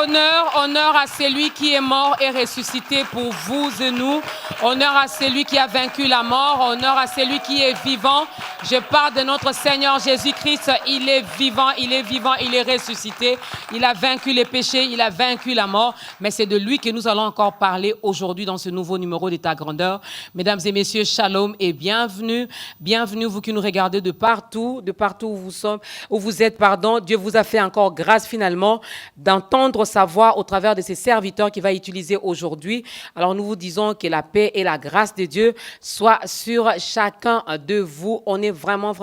Honneur à celui qui est mort et ressuscité pour vous et nous. Honneur à celui qui a vaincu la mort. Honneur à celui qui est vivant. Je parle de notre Seigneur Jésus-Christ. Il est vivant, il est ressuscité. Il a vaincu les péchés, il a vaincu la mort. Mais c'est de lui que nous allons encore parler aujourd'hui dans ce nouveau numéro d'État Grandeur. Mesdames et messieurs, shalom et bienvenue. Bienvenue, vous qui nous regardez de partout où vous êtes. Dieu vous a fait encore grâce finalement d'entendre sa voix au travers de ses serviteurs qu'il va utiliser aujourd'hui. Alors nous vous disons que la paix et la grâce de Dieu soient sur chacun de vous. On est vraiment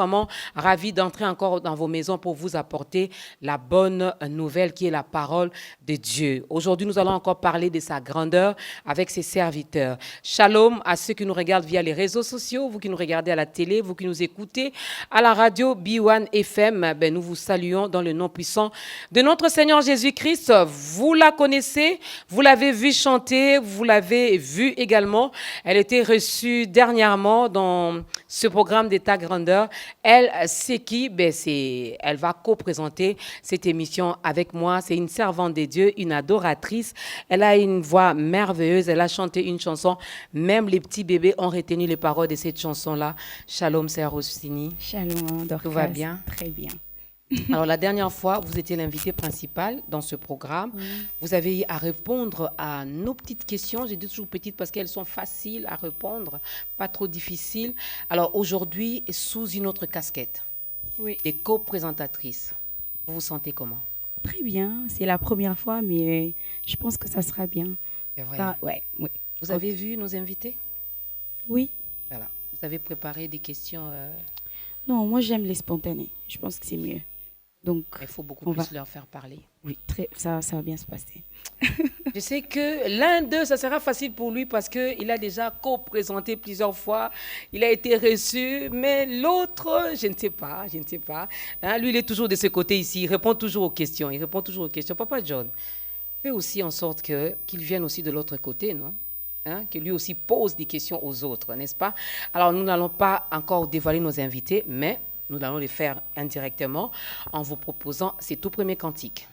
ravis d'entrer encore dans vos maisons pour vous apporter la bonne nouvelle qui est la parole de Dieu. Aujourd'hui, nous allons encore parler de sa grandeur avec ses serviteurs. Shalom à ceux qui nous regardent via les réseaux sociaux, vous qui nous regardez à la télé, vous qui nous écoutez à la radio B1 FM. Nous vous saluons dans le nom puissant de notre Seigneur Jésus-Christ. Vous la connaissez, vous l'avez vu chanter, vous l'avez vu également. Elle était reçue dernièrement dans ce programme d'État Grandeur. Elle, c'est qui? Elle va co-présenter cette émission avec moi. C'est une servante de Dieu, une adoratrice. Elle a une voix merveilleuse. Elle a chanté une chanson. Même les petits bébés ont retenu les paroles de cette chanson-là. Shalom, Sœur Rossini. Shalom, Dorcas. Tout va bien? Très bien. Alors, la dernière fois, vous étiez l'invité principal dans ce programme. Vous avez eu à répondre à nos petites questions. J'ai dit toujours petites parce qu'elles sont faciles à répondre, pas trop difficiles. Alors, aujourd'hui, sous une autre casquette, des co-présentatrices, vous vous sentez comment? Très bien. C'est la première fois, mais je pense que ça sera bien. C'est vrai. Oui. Vous avez vu nos invités? Oui. Voilà. Vous avez préparé des questions Non, moi, j'aime les spontanés. Je pense que c'est mieux. Donc, il faut beaucoup plus leur faire parler. Oui, ça va bien se passer. Je sais que l'un d'eux, ça sera facile pour lui parce qu'il a déjà co-présenté plusieurs fois. Il a été reçu, mais l'autre, je ne sais pas. Lui, il est toujours de ce côté ici. Il répond toujours aux questions. Papa John, fais aussi en sorte qu'il vienne aussi de l'autre côté, non? Que lui aussi pose des questions aux autres, n'est-ce pas? Alors, nous n'allons pas encore dévoiler nos invités, mais nous allons les faire indirectement en vous proposant ces tout premiers cantiques.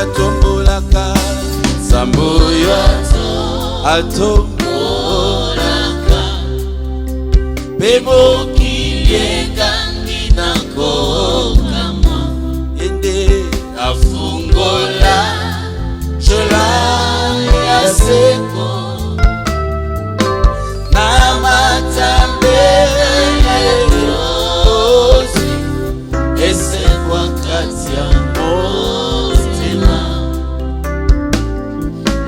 atombolaka samboyo atombolaka bebokiliengangi nakokamwa ende afungola jola ya seko na matambe yerozi esekwa kati ya motema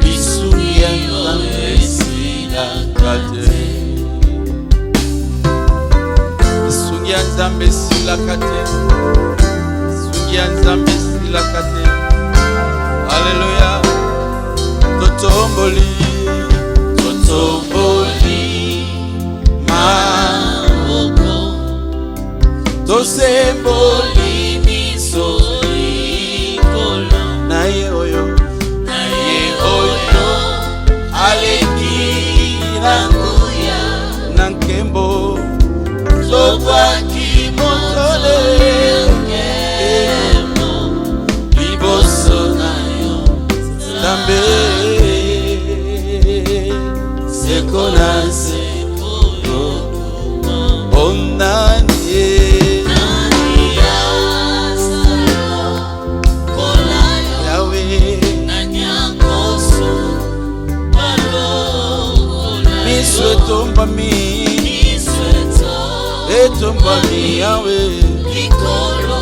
lisungi ya nzambe esilaka te lisungi ya nzambe esilaka te lisungi ya nzambe esilaka te. Alléluia. Totomboli maboko tosemboli miso likolo na ye oyo aleki na nguya na nkembo tobwaki motole ngemo liboso na yo Nzambe seko na seko yokuma onani Tombami, etombami yawe likolo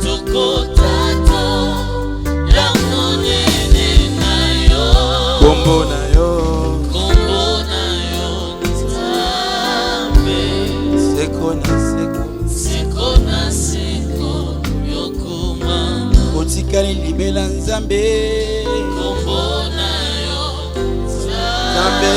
tokotato la monene na yo kombo na yo Nzambe seko na seko yokuma otikali libela Nzambe kombo na yo Nzambe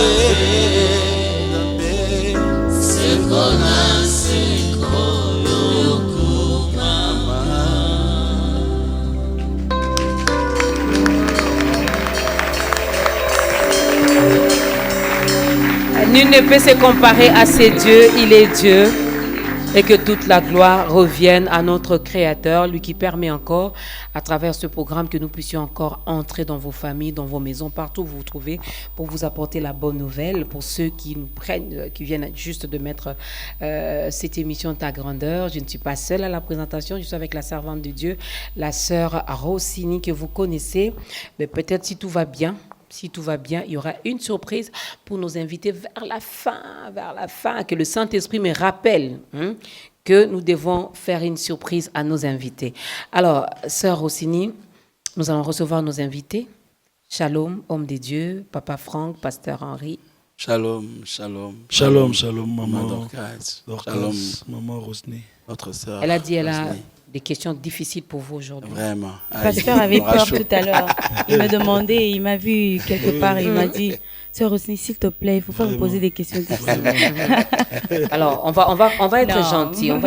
Nul ne peut se comparer à ces dieux, il est Dieu. Et que toute la gloire revienne à notre Créateur, lui qui permet encore, à travers ce programme, que nous puissions encore entrer dans vos familles, dans vos maisons, partout où vous vous trouvez, pour vous apporter la bonne nouvelle. Pour ceux qui nous prennent, qui viennent juste de mettre cette émission Ta Grandeur, je ne suis pas seule à la présentation, je suis avec la servante de Dieu, la sœur Rossini, que vous connaissez. Mais peut-être si tout va bien, il y aura une surprise pour nos invités vers la fin, que le Saint-Esprit me rappelle que nous devons faire une surprise à nos invités. Alors, sœur Rossini, nous allons recevoir nos invités. Shalom, homme de Dieu, Papa Franck, Pasteur Henri. Shalom, maman Dorcas. Shalom, maman Rossini. Notre sœur. Elle a dit, elle a des questions difficiles pour vous aujourd'hui. Vraiment. Le pasteur avait peur tout à l'heure. Il me demandait, il m'a vu quelque part, il m'a dit, sœur Rossini, s'il te plaît, il ne faut pas me poser des questions difficiles. Alors, on va être gentil, Oui.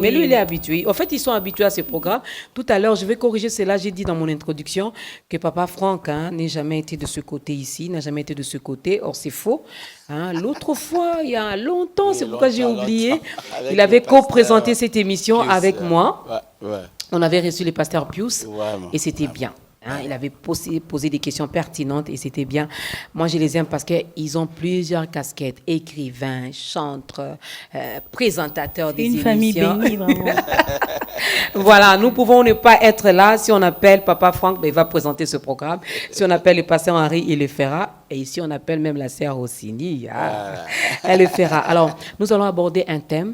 Mais lui, il est habitué. En fait, ils sont habitués à ce programme. Tout à l'heure, je vais corriger cela. J'ai dit dans mon introduction que Papa Franck n'a jamais été de ce côté ici, n'a jamais été de ce côté. Or, c'est faux. L'autre fois, il y a longtemps, c'est pourquoi j'ai oublié, il avait co-présenté cette émission avec moi. Ouais. On avait reçu le pasteur Pius et c'était bien. Il avait posé des questions pertinentes et c'était bien. Moi, je les aime parce qu'ils ont plusieurs casquettes. Écrivains, chantres, présentateurs des émissions. Une famille bénie, vraiment. Voilà, nous pouvons ne pas être là. Si on appelle Papa Franck, il va présenter ce programme. Si on appelle le pasteur Henri, il le fera. Et ici, on appelle même la sœur Rossini. Elle le fera. Alors, nous allons aborder un thème.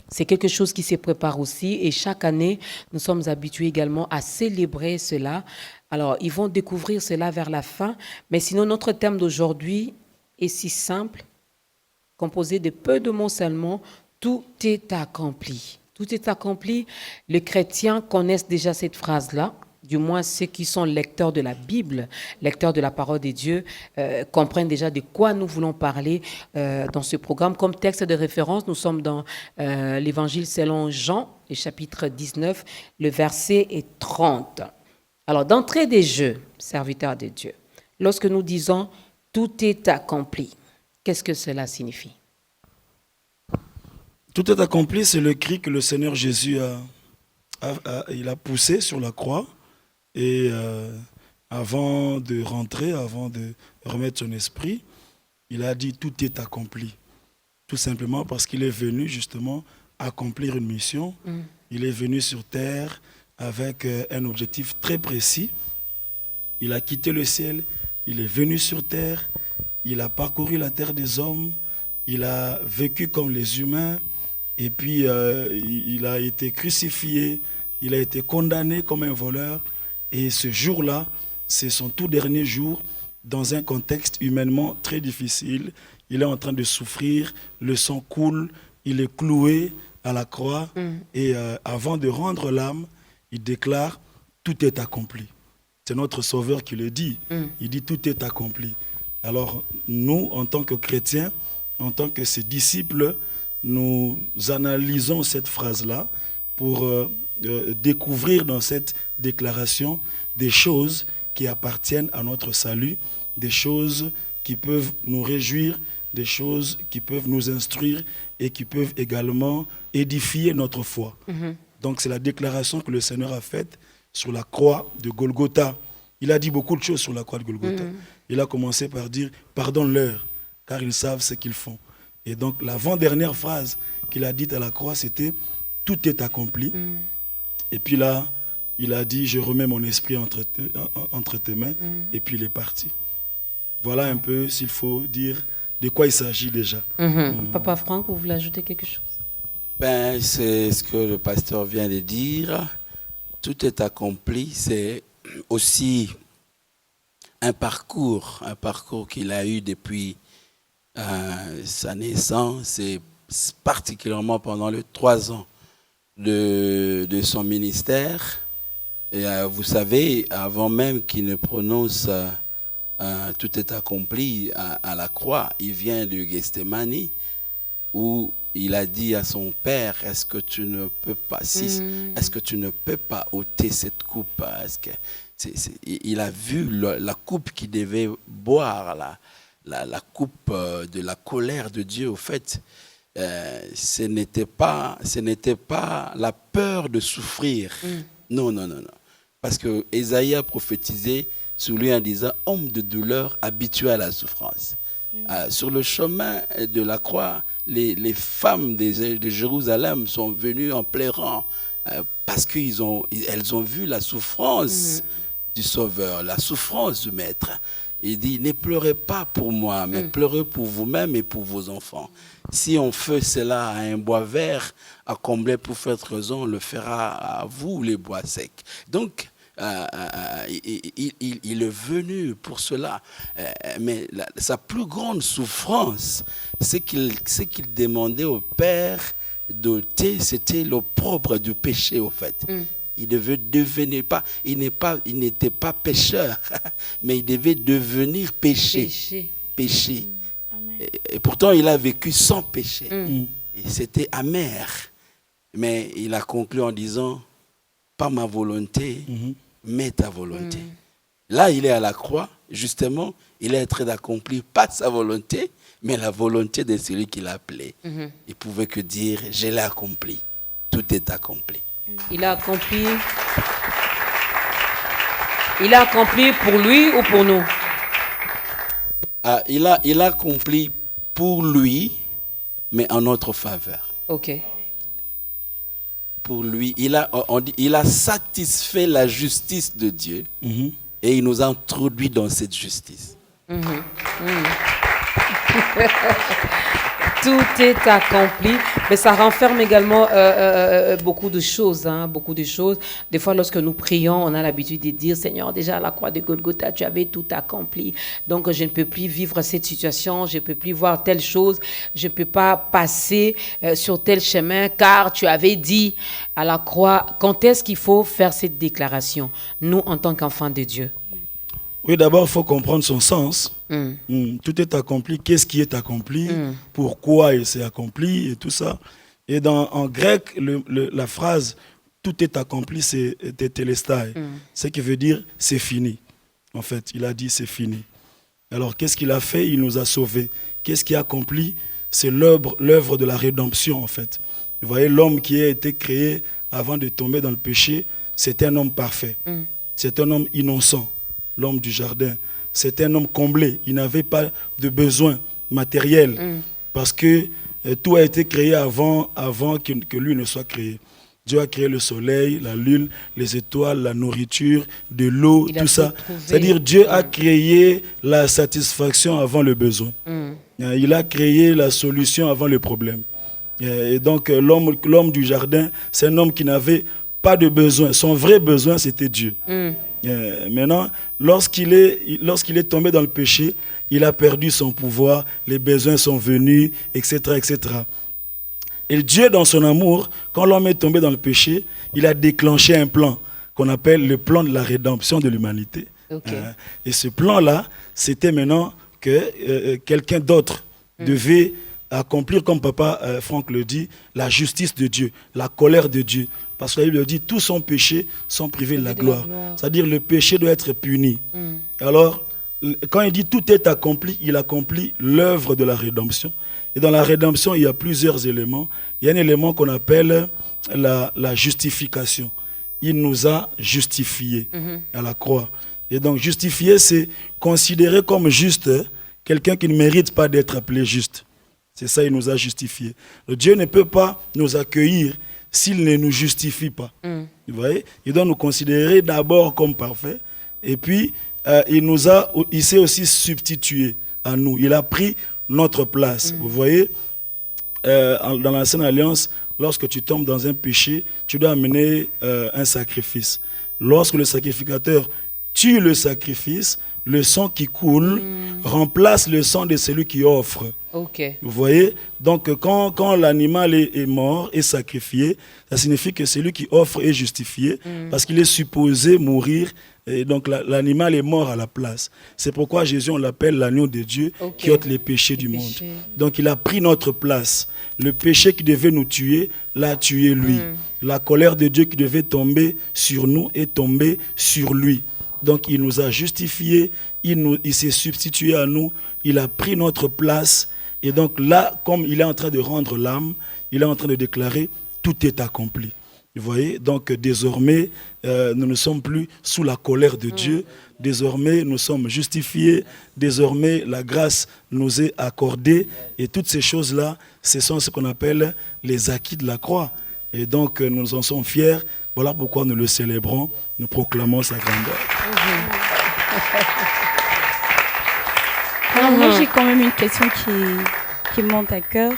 C'est quelque chose qui se prépare aussi et chaque année, nous sommes habitués également à célébrer cela. Alors, ils vont découvrir cela vers la fin. Mais sinon, notre thème d'aujourd'hui est si simple, composé de peu de mots seulement. Tout est accompli. Tout est accompli. Les chrétiens connaissent déjà cette phrase-là. Du moins ceux qui sont lecteurs de la Bible, lecteurs de la parole de Dieu, comprennent déjà de quoi nous voulons parler dans ce programme. Comme texte de référence, nous sommes dans l'Évangile selon Jean, le chapitre 19, le verset est 30. Alors, d'entrée des jeux, serviteurs de Dieu, lorsque nous disons « tout est accompli », qu'est-ce que cela signifie? Tout est accompli, c'est le cri que le Seigneur Jésus il a poussé sur la croix. Et avant de rentrer, avant de remettre son esprit, il a dit tout est accompli. Tout simplement parce qu'il est venu justement accomplir une mission. Il est venu sur terre avec un objectif très précis. Il a quitté le ciel, il est venu sur terre, il a parcouru la terre des hommes, il a vécu comme les humains, et puis il a été crucifié, il a été condamné comme un voleur. Et ce jour-là, c'est son tout dernier jour dans un contexte humainement très difficile. Il est en train de souffrir, le sang coule, il est cloué à la croix. Et avant de rendre l'âme, il déclare « Tout est accompli ». C'est notre Sauveur qui le dit. Il dit « Tout est accompli ». Alors nous, en tant que chrétiens, en tant que ses disciples, nous analysons cette phrase-là pour découvrir dans cette déclaration des choses qui appartiennent à notre salut, des choses qui peuvent nous réjouir, des choses qui peuvent nous instruire et qui peuvent également édifier notre foi. Donc c'est la déclaration que le Seigneur a faite sur la croix de Golgotha. Il a dit beaucoup de choses sur la croix de Golgotha. Il a commencé par dire « Pardonne-leur, car ils savent ce qu'ils font ». Et donc l'avant-dernière phrase qu'il a dite à la croix, c'était « Tout est accompli ». Et puis là, il a dit « Je remets mon esprit entre tes mains ». Et puis il est parti. Voilà un peu, s'il faut dire, de quoi il s'agit déjà. Papa Franck, vous voulez ajouter quelque chose? Ben, c'est ce que le pasteur vient de dire. Tout est accompli. C'est aussi un parcours qu'il a eu depuis sa naissance, et particulièrement pendant les 3 ans de son ministère. Et vous savez, avant même qu'il ne prononce tout est accompli à la croix, il vient de Gethsémani, où il a dit à son père, est-ce que tu ne peux pas, est-ce que tu ne peux pas ôter cette coupe? Il a vu la coupe qu'il devait boire, la coupe de la colère de Dieu. Au fait, ce n'était pas la peur de souffrir. Non. Parce que Ésaïe a prophétisé sur lui en disant « homme de douleur habitué à la souffrance ». Sur le chemin de la croix, les femmes de Jérusalem sont venues en pleurant parce qu'elles ont vu la souffrance du Sauveur, la souffrance du Maître. Il dit, ne pleurez pas pour moi, mais pleurez pour vous-même et pour vos enfants. Si on fait cela à un bois vert, à combler pour faire raison, on le fera à vous, les bois secs. Donc, il est venu pour cela. Mais sa plus grande souffrance, c'est qu'il demandait au Père d'ôter, c'était l'opprobre du péché, au fait. Il devait devenir pas, il n'était pas pécheur, mais il devait devenir péché. Et pourtant, il a vécu sans péché. Et c'était amer. Mais il a conclu en disant, pas ma volonté, mais ta volonté. Là, il est à la croix, justement, il est en train d'accomplir pas sa volonté, mais la volonté de celui qui l'a appelé. Il pouvait que dire, je l'ai accompli. Tout est accompli. Il a accompli pour lui ou pour nous? Il a accompli pour lui, mais en notre faveur. Ok. Pour lui, il a satisfait la justice de Dieu et il nous a introduits dans cette justice. Tout est accompli, mais ça renferme également beaucoup de choses, beaucoup de choses. Des fois, lorsque nous prions, on a l'habitude de dire, Seigneur, déjà à la croix de Golgotha, tu avais tout accompli. Donc, je ne peux plus vivre cette situation, je ne peux plus voir telle chose, je ne peux pas passer sur tel chemin, car tu avais dit à la croix. Quand est-ce qu'il faut faire cette déclaration, nous, en tant qu'enfants de Dieu? Oui, d'abord, il faut comprendre son sens. Tout est accompli. Qu'est-ce qui est accompli? Pourquoi il s'est accompli? Et tout ça. Et en grec, la phrase « tout est accompli », c'est « tetelestai », ce qui veut dire « c'est fini ». En fait, il a dit « c'est fini ». Alors, qu'est-ce qu'il a fait? Il nous a sauvés. Qu'est-ce qui est accompli? C'est l'œuvre de la rédemption, en fait. Vous voyez, l'homme qui a été créé avant de tomber dans le péché, c'est un homme parfait. c'est un homme innocent, l'homme du jardin. C'est un homme comblé. Il n'avait pas de besoin matériel parce que tout a été créé avant que lui ne soit créé. Dieu a créé le soleil, la lune, les étoiles, la nourriture, de l'eau, tout ça. C'est-à-dire Dieu a créé la satisfaction avant le besoin. Il a créé la solution avant le problème. Et donc l'homme du jardin, c'est un homme qui n'avait pas de besoin. Son vrai besoin, c'était Dieu. Maintenant, lorsqu'il est tombé dans le péché, il a perdu son pouvoir, les besoins sont venus, etc., etc. Et Dieu, dans son amour, quand l'homme est tombé dans le péché, il a déclenché un plan qu'on appelle le plan de la rédemption de l'humanité. Et ce plan-là, c'était maintenant que quelqu'un d'autre devait accomplir, comme Papa Franck le dit, la justice de Dieu, la colère de Dieu. Parce que la Bible dit, tous sont péchés, sont privés de la gloire. C'est-à-dire le péché doit être puni. Alors, quand il dit tout est accompli, il accomplit l'œuvre de la rédemption. Et dans la rédemption, il y a plusieurs éléments. Il y a un élément qu'on appelle la justification. Il nous a justifiés à la croix. Et donc, justifié, c'est considéré comme juste quelqu'un qui ne mérite pas d'être appelé juste. C'est ça, il nous a justifiés. Dieu ne peut pas nous accueillir s'il ne nous justifie pas. Vous voyez? Il doit nous considérer d'abord comme parfaits. Et puis, il s'est aussi substitué à nous. Il a pris notre place. Vous voyez, dans l'Ancienne Alliance, lorsque tu tombes dans un péché, tu dois amener un sacrifice. Lorsque le sacrificateur tue le sacrifice, le sang qui coule remplace le sang de celui qui offre. Vous voyez, donc quand l'animal est mort, est sacrifié, ça signifie que celui qui offre est justifié parce qu'il est supposé mourir. Et donc l'animal est mort à la place. C'est pourquoi Jésus, on l'appelle l'agneau de Dieu qui ôte les péchés du monde. Donc il a pris notre place. Le péché qui devait nous tuer, l'a tué lui. La colère de Dieu qui devait tomber sur nous est tombée sur lui. Donc il nous a justifiés, il s'est substitué à nous, il a pris notre place. Et donc là, comme il est en train de rendre l'âme, il est en train de déclarer, tout est accompli. Vous voyez, donc désormais, nous ne sommes plus sous la colère de Dieu. Désormais, nous sommes justifiés. Désormais, la grâce nous est accordée. Et toutes ces choses-là, ce sont ce qu'on appelle les acquis de la croix. Et donc, nous en sommes fiers. Voilà pourquoi nous le célébrons. Nous proclamons sa grandeur. Alors, moi, j'ai quand même une question qui me monte à cœur.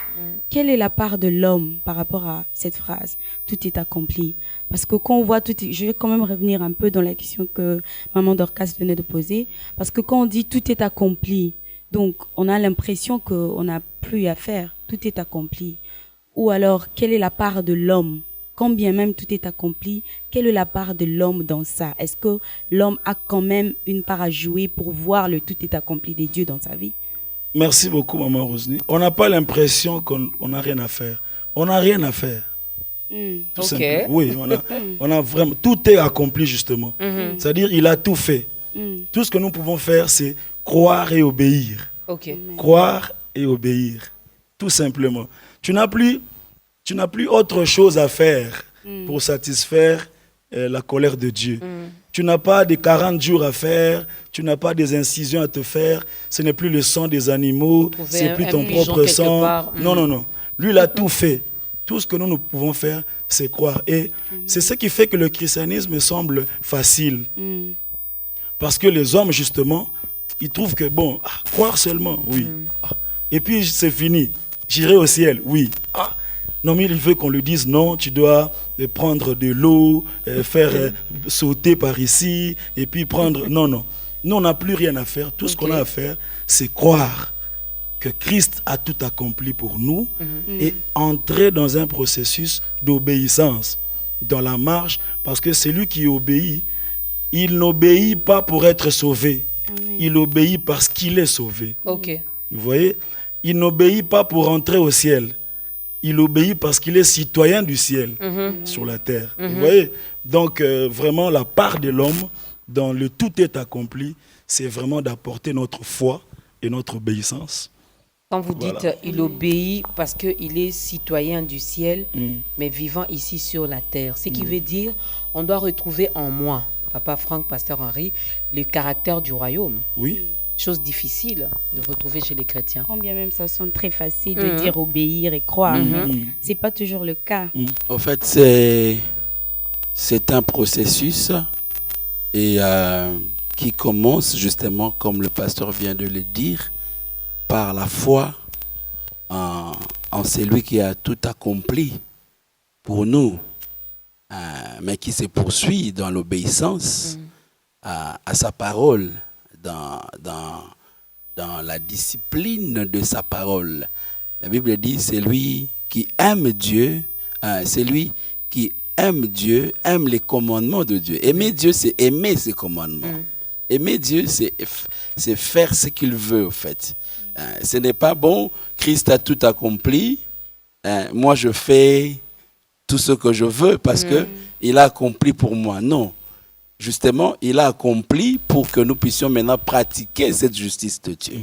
Quelle est la part de l'homme par rapport à cette phrase « tout est accompli » Parce que quand on voit je vais quand même revenir un peu dans la question que Maman Dorcas venait de poser. Parce que quand on dit « tout est accompli », donc on a l'impression qu'on n'a plus à faire. Tout est accompli. Ou alors, quelle est la part de l'homme? Quand bien même tout est accompli, quelle est la part de l'homme dans ça? Est-ce que l'homme a quand même une part à jouer pour voir le tout est accompli des dieux dans sa vie? Merci beaucoup, Maman Rosny. On n'a pas l'impression qu'on n'a rien à faire. On n'a rien à faire. Tout simplement. Oui, on a vraiment... Tout est accompli, justement. C'est-à-dire, il a tout fait. Tout ce que nous pouvons faire, c'est croire et obéir. Croire et obéir. Tout simplement. Tu n'as plus autre chose à faire pour satisfaire la colère de Dieu. Tu n'as pas des 40 jours à faire, tu n'as pas des incisions à te faire, ce n'est plus le sang des animaux, c'est plus ton propre sang. Non. Lui, il a tout fait. Tout ce que nous pouvons faire, c'est croire. Et c'est ce qui fait que le christianisme semble facile. Parce que les hommes, justement, ils trouvent que, croire seulement, oui. Et puis, c'est fini. J'irai au ciel, oui. Non, mais il veut qu'on lui dise non, tu dois prendre de l'eau, faire sauter par ici, et puis prendre... Non. Nous, on n'a plus rien à faire. Tout ce qu'on a à faire, c'est croire que Christ a tout accompli pour nous et entrer dans un processus d'obéissance, dans la marche, parce que celui qui obéit, il n'obéit pas pour être sauvé. Il obéit parce qu'il est sauvé. Vous voyez? Il n'obéit pas pour entrer au ciel. Il obéit parce qu'il est citoyen du ciel sur la terre. Vous voyez? Donc, vraiment, la part de l'homme dans le tout est accompli, c'est vraiment d'apporter notre foi et notre obéissance. Quand vous dites il obéit parce qu'il est citoyen du ciel, mais vivant ici sur la terre, ce qui veut dire on doit retrouver en moi. Papa Franck, Pasteur Henri, le caractère du royaume. Oui. Chose difficile de retrouver chez les chrétiens. Quand bien même ça sonne très facile de dire obéir et croire, mais c'est pas toujours le cas. En fait, c'est un processus et qui commence justement, comme le pasteur vient de le dire, par la foi en celui qui a tout accompli pour nous, mais qui se poursuit dans l'obéissance à sa parole, dans la discipline de sa parole. La Bible dit, c'est lui qui aime Dieu, c'est lui qui aime Dieu, aime les commandements de Dieu. Aimer Dieu, c'est aimer ses commandements. Aimer Dieu, c'est faire ce qu'il veut, en fait. Ce n'est pas bon, Christ a tout accompli, moi je fais tout ce que je veux parce que il a accompli pour moi. Non. Justement, il a accompli pour que nous puissions maintenant pratiquer cette justice de Dieu.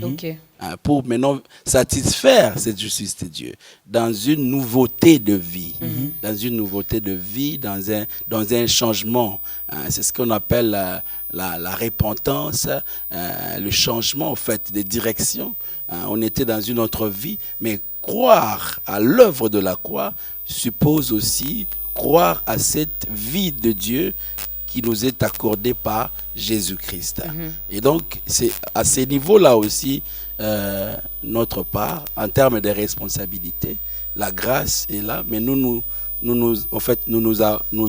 Pour maintenant satisfaire cette justice de Dieu dans une nouveauté de vie, dans une nouveauté de vie, dans un changement. C'est ce qu'on appelle la repentance, le changement en fait de direction. On était dans une autre vie, mais croire à l'œuvre de la croix suppose aussi croire à cette vie de Dieu qui nous est accordée par Jésus-Christ. Et donc, c'est à ce niveau-là aussi, notre part, en termes de responsabilité, la grâce est là, mais nous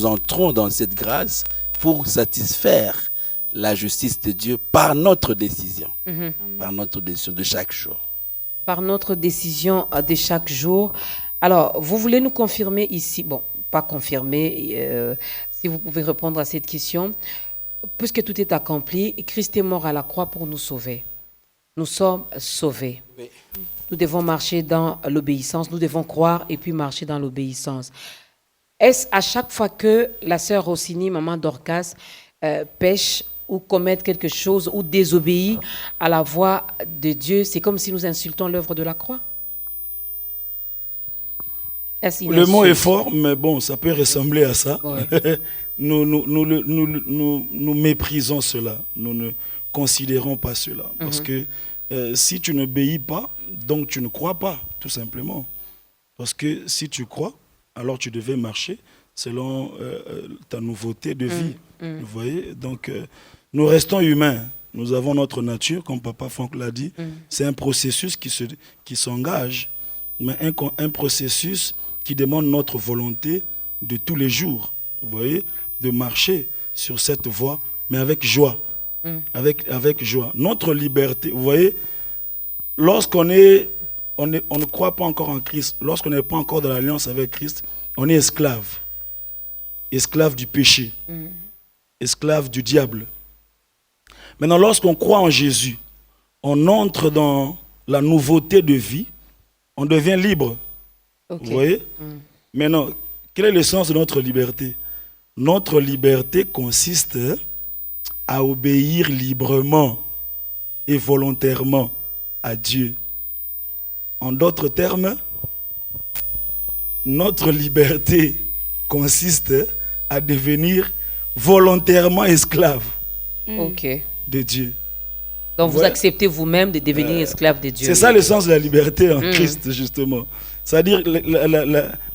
entrons dans cette grâce pour satisfaire la justice de Dieu par notre décision, par notre décision de chaque jour. Par notre décision de chaque jour. Alors, vous voulez nous confirmer ici, bon, pas confirmer, si vous pouvez répondre à cette question, puisque tout est accompli, Christ est mort à la croix pour nous sauver. Nous sommes sauvés. Oui. Nous devons marcher dans l'obéissance, nous devons croire et puis marcher dans l'obéissance. Est-ce à chaque fois que la sœur Rossini, maman Dorcas, pêche ou commettre quelque chose ou désobéit à la voix de Dieu, c'est comme si nous insultons l'œuvre de la croix? Le mot est fort, mais bon, ça peut ressembler à ça. Ouais. Nous méprisons cela. Nous ne considérons pas cela. Parce que si tu n'obéis pas, donc tu ne crois pas, tout simplement. Parce que si tu crois, alors tu devais marcher selon ta nouveauté de vie. Vous voyez? Donc, nous restons humains. Nous avons notre nature, comme Papa Franck l'a dit. C'est un processus qui s'engage, mais un processus qui demande notre volonté de tous les jours, vous voyez, de marcher sur cette voie, mais avec joie, avec joie. Notre liberté, vous voyez, lorsqu'on on ne croit pas encore en Christ, lorsqu'on n'est pas encore dans l'alliance avec Christ, on est esclave, esclave du péché, esclave du diable. Maintenant, lorsqu'on croit en Jésus, on entre dans la nouveauté de vie, on devient libre. Vous voyez? Maintenant, quel est le sens de notre liberté? Notre liberté consiste à obéir librement et volontairement à Dieu. En d'autres termes, notre liberté consiste à devenir volontairement esclave de Dieu. Donc vous acceptez vous-même de devenir esclave de Dieu. C'est ça le sens de la liberté en Christ, justement. C'est-à-dire,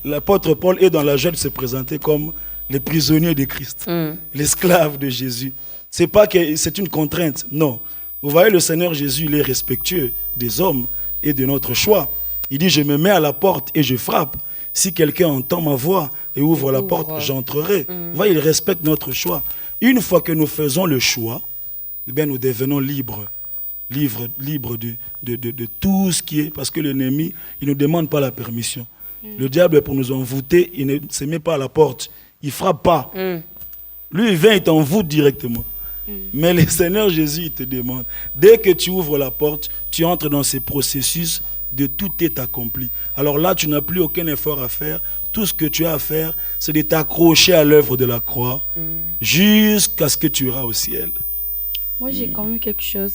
l'apôtre Paul est dans la joie de se présenter comme le prisonnier de Christ, l'esclave de Jésus. C'est pas que c'est une contrainte, non. Vous voyez, le Seigneur Jésus, il est respectueux des hommes et de notre choix. Il dit, je me mets à la porte et je frappe. Si quelqu'un entend ma voix et ouvre la porte, j'entrerai. Vous voyez, il respecte notre choix. Une fois que nous faisons le choix, eh bien, nous devenons libres. Libre de tout ce qui est, parce que l'ennemi, il ne demande pas la permission. Le diable, pour nous envoûter, il ne se met pas à la porte, il ne frappe pas. Lui, il vient, il t'envoûte directement. Mais le Seigneur Jésus, il te demande, dès que tu ouvres la porte, tu entres dans ce processus de tout est accompli. Alors là, tu n'as plus aucun effort à faire. Tout ce que tu as à faire, c'est de t'accrocher à l'œuvre de la croix jusqu'à ce que tu iras au ciel. Moi, j'ai quand même quelque chose,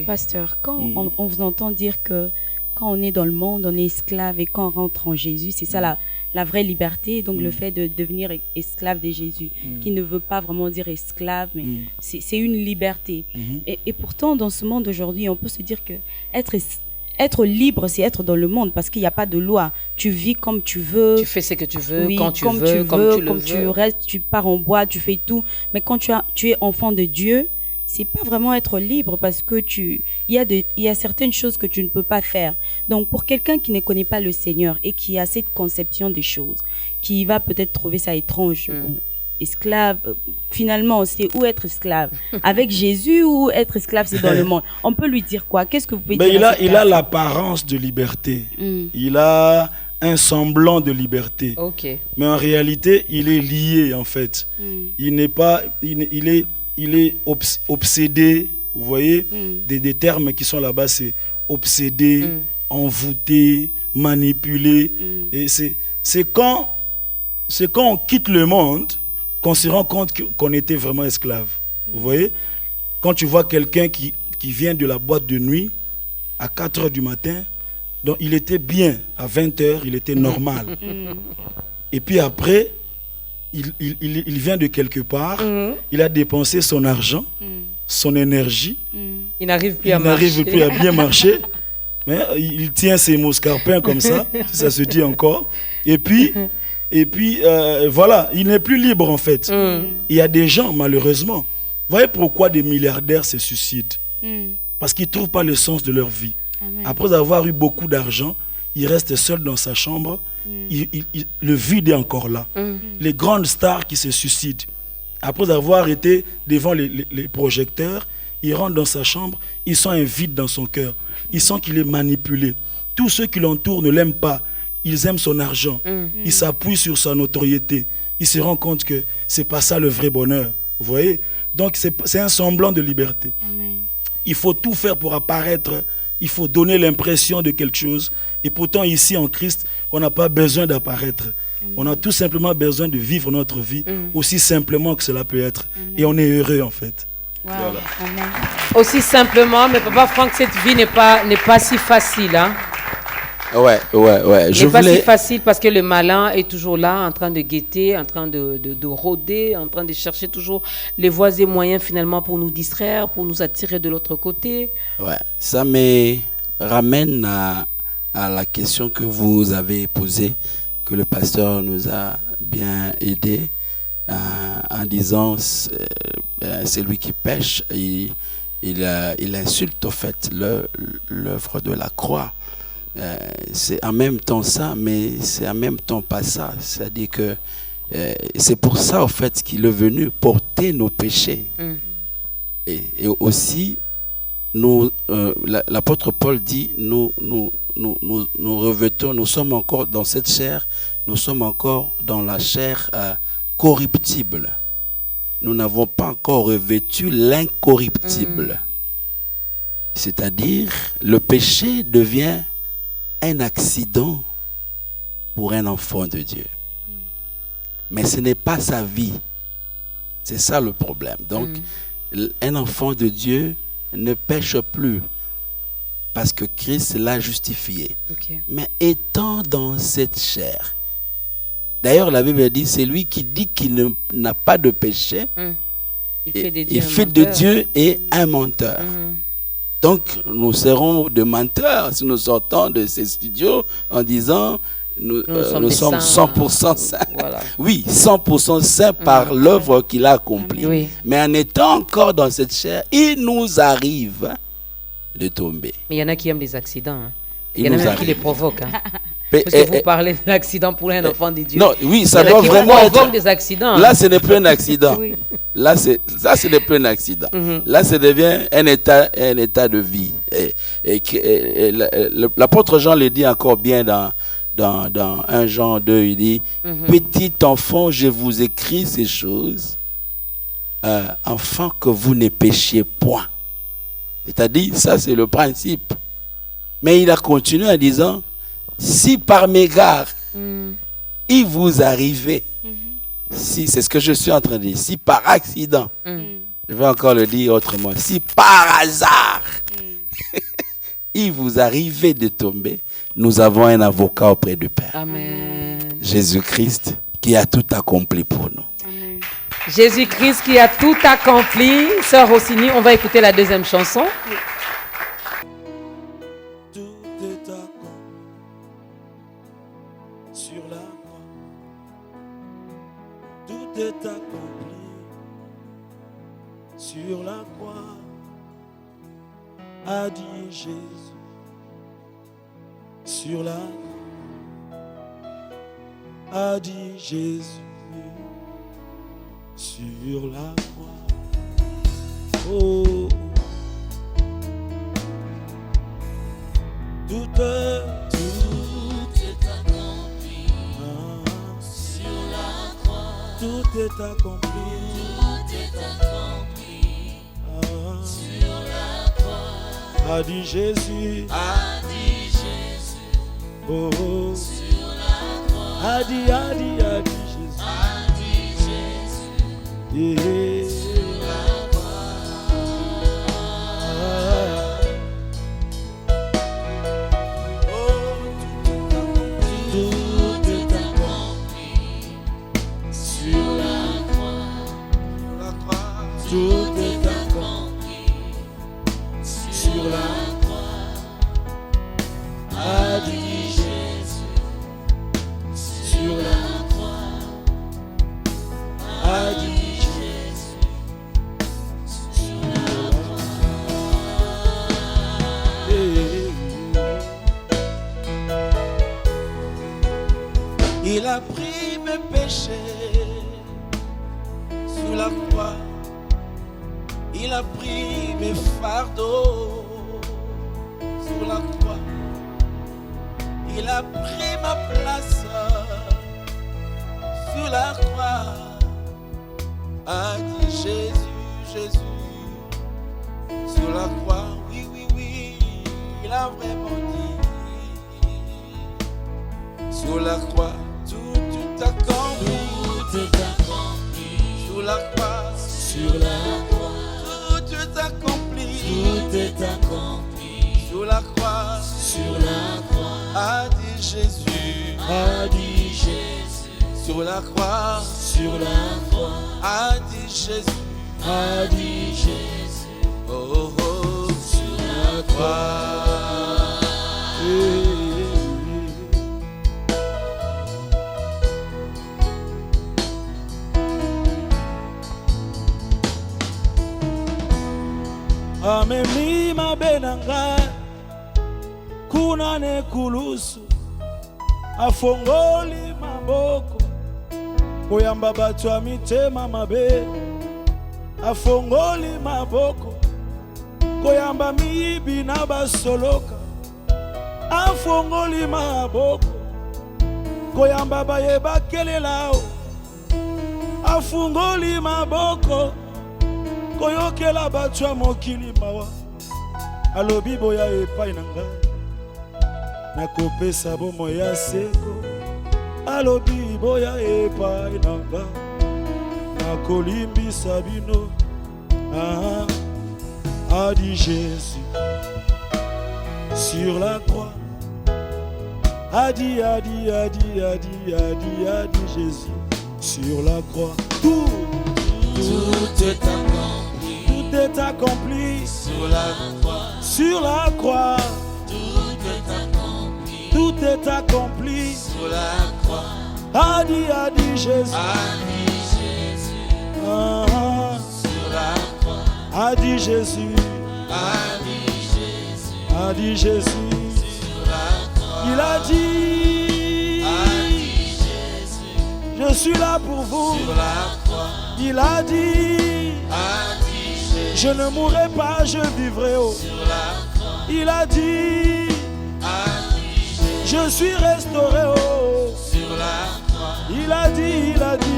pasteur. Quand on vous entend dire que quand on est dans le monde, on est esclave, et quand on rentre en Jésus, c'est ça la vraie liberté. Donc le fait de devenir esclave de Jésus, qui ne veut pas vraiment dire esclave, mais c'est une liberté. Et pourtant, dans ce monde aujourd'hui, on peut se dire que être libre, c'est être dans le monde, parce qu'il n'y a pas de loi. Tu vis comme tu veux. Tu fais ce que tu veux, oui, quand tu comme veux, comme tu le veux. Tu restes, tu pars en boîte, tu fais tout. Mais quand tu es enfant de Dieu, c'est pas vraiment être libre, parce que il y a certaines choses que tu ne peux pas faire. Donc pour quelqu'un qui ne connaît pas le Seigneur et qui a cette conception des choses, qui va peut-être trouver ça étrange, esclave, finalement c'est où être esclave? Avec Jésus, ou être esclave c'est dans le monde? On peut lui dire quoi? Qu'est-ce que vous pouvez dire? Il a l'apparence de liberté. Il a un semblant de liberté. Ok. Mais en réalité, il est lié en fait. Il n'est pas, il est obsédé, vous voyez, des termes qui sont là-bas, c'est obsédé, envoûté, manipulé. Et c'est quand on quitte le monde qu'on se rend compte qu'on était vraiment esclave. Vous voyez, quand tu vois quelqu'un qui vient de la boîte de nuit à 4h du matin, donc il était bien, à 20h, il était normal. Et puis après, il vient de quelque part, il a dépensé son argent, son énergie. Il n'arrive plus à bien marcher. Mais il tient ses mouscarpins comme ça, si ça se dit encore. Et puis voilà, il n'est plus libre en fait. Il y a des gens, malheureusement, vous voyez pourquoi des milliardaires se suicident? Parce qu'ils ne trouvent pas le sens de leur vie. Après avoir eu beaucoup d'argent, il reste seul dans sa chambre. Le vide est encore là. Les grandes stars qui se suicident, après avoir été devant les projecteurs, il rentre dans sa chambre, il sent un vide dans son cœur. Il sent qu'il est manipulé. Tous ceux qui l'entourent ne l'aiment pas. Ils aiment son argent. Ils s'appuient sur sa notoriété. Il se rend compte que ce n'est pas ça le vrai bonheur. Vous voyez? Donc c'est un semblant de liberté. Il faut tout faire pour apparaître. Il faut donner l'impression de quelque chose. Et pourtant, ici, en Christ, on n'a pas besoin d'apparaître. On a tout simplement besoin de vivre notre vie aussi simplement que cela peut être. Et on est heureux, en fait. Wow. Voilà. Amen. Aussi simplement, mais Papa Franck, cette vie n'est pas si facile. Hein? Ouais. C'est pas si facile, parce que le malin est toujours là, en train de guetter, en train de rôder, en train de chercher toujours les voies et moyens finalement pour nous distraire, pour nous attirer de l'autre côté. Ouais, ça me ramène à la question que vous avez posée, que le pasteur nous a bien aidé en disant c'est lui qui pêche. Il insulte au fait l'œuvre de la croix. C'est en même temps ça, mais c'est en même temps pas ça. C'est-à-dire que c'est pour ça, en fait, qu'il est venu porter nos péchés. Et aussi, l'apôtre Paul dit, nous revêtons, nous sommes encore dans cette chair, nous sommes encore dans la chair corruptible. Nous n'avons pas encore revêtu l'incorruptible. C'est-à-dire, le péché devient un accident pour un enfant de Dieu. Mais ce n'est pas sa vie. C'est ça le problème. Donc, un enfant de Dieu ne pêche plus parce que Christ l'a justifié. Mais étant dans cette chair, d'ailleurs la Bible dit, c'est lui qui dit qu'il n'a pas de péché, il fait de Dieu et un menteur. Donc, nous serons des menteurs si nous sortons de ces studios en disant nous sommes 100% saints. Voilà. Oui, 100% saints par l'œuvre qu'il a accomplie. Oui. Mais en étant encore dans cette chair, il nous arrive de tomber. Mais il y en a qui aiment les accidents. Hein. Il y en a même qui les provoquent. Hein. Parce que vous parlez de l'accident pour un enfant de Dieu. Non, oui, ça doit vraiment être des accidents. Là, ce n'est plus un accident. Oui. Là, ce n'est plus un accident. Là, ça devient un état de vie. Et l'apôtre Jean le dit encore bien dans 1 Jean 2, il dit petit enfant, je vous écris ces choses, afin que vous ne péchiez point. C'est-à-dire, ça, c'est le principe. Mais il a continué en disant, si par mégarde, il vous arrivait, si, c'est ce que je suis en train de dire, si par accident, je vais encore le dire autrement, si par hasard, il vous arrivait de tomber, nous avons un avocat auprès du Père. Amen. Jésus-Christ qui a tout accompli pour nous. Amen. Jésus-Christ qui a tout accompli. Sœur Rossini, on va écouter la deuxième chanson. Tout est accompli sur la croix. Tout est accompli sur la croix. A dit Jésus sur la croix. A dit Jésus sur la croix. Oh. Tout est accompli sur la croix. Tout est accompli. Tout est accompli sur la croix. A dit Jésus. A dit Jésus. Oh, oh. Sur la croix. A dit Jésus. A dit Jésus. Yeah. Sur la croix. Tout est accompli sur la croix. A dit Jésus sur la croix. A dit Jésus sur la croix. Il a pris mes péchés sur la croix. Il a pris mes fardeaux sur la croix. Il a pris ma place sur la croix. A dit Jésus, Jésus sur la croix. Oui, oui, oui, il a vraiment dit. Sur la croix, tout accompli. Tout est accompli sur la croix. Sur la croix. Tout est accompli. Tout est accompli sur la croix. Sur la croix. A dit Jésus. A dit Jésus. Sur la croix. Sur la croix. A dit Jésus. A dit Jésus. Oh, oh, oh. Sur la croix. Amemi mabenanga kuna nekulusu afongoli maboko koyamba bato ya mitema mabe afongoli maboko koyamba miyibi na basoloka afongoli maboko koyamba bayeba kelelao afungoli maboko koyokela bato ya mokili mawa alobi boya epai na ngai nakopesa bomoi ya seko alobi boya epai na ngai nakolimbisa bino. A dit Jésus sur la croix. A dit Jésus sur la croix. Tout est accompli. Tout est accompli sur la croix. Sur la croix. Tout est accompli. Tout est accompli sur la croix. A dit Jésus. A dit Jésus. Sur la croix. A dit Jésus. A dit Jésus. A dit Jésus. Sur la croix. Il a dit. A dit Jésus. Je suis là pour vous. Sur la croix. Il a dit. A dit Jésus. Je ne mourrai pas, je vivrai. Oh. Sur la croix. Il a dit. A dit Jésus. Je suis restauré. Oh. Sur la croix. Il a dit. A dit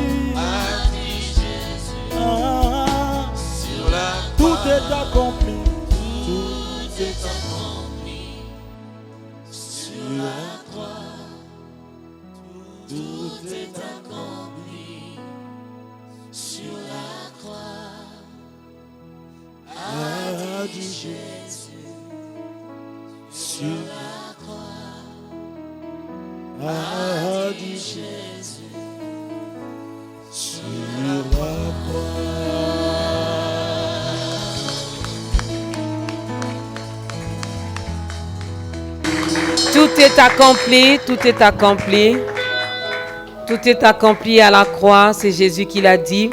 Jésus. Sur la croix. Tout est accompli. Tout est accompli. Sur la croix. Tout est accompli. Sur la croix. A dit Jésus. a dit Jésus sur la croix. Tout est accompli, tout est accompli. Tout est accompli à la croix, c'est Jésus qui l'a dit.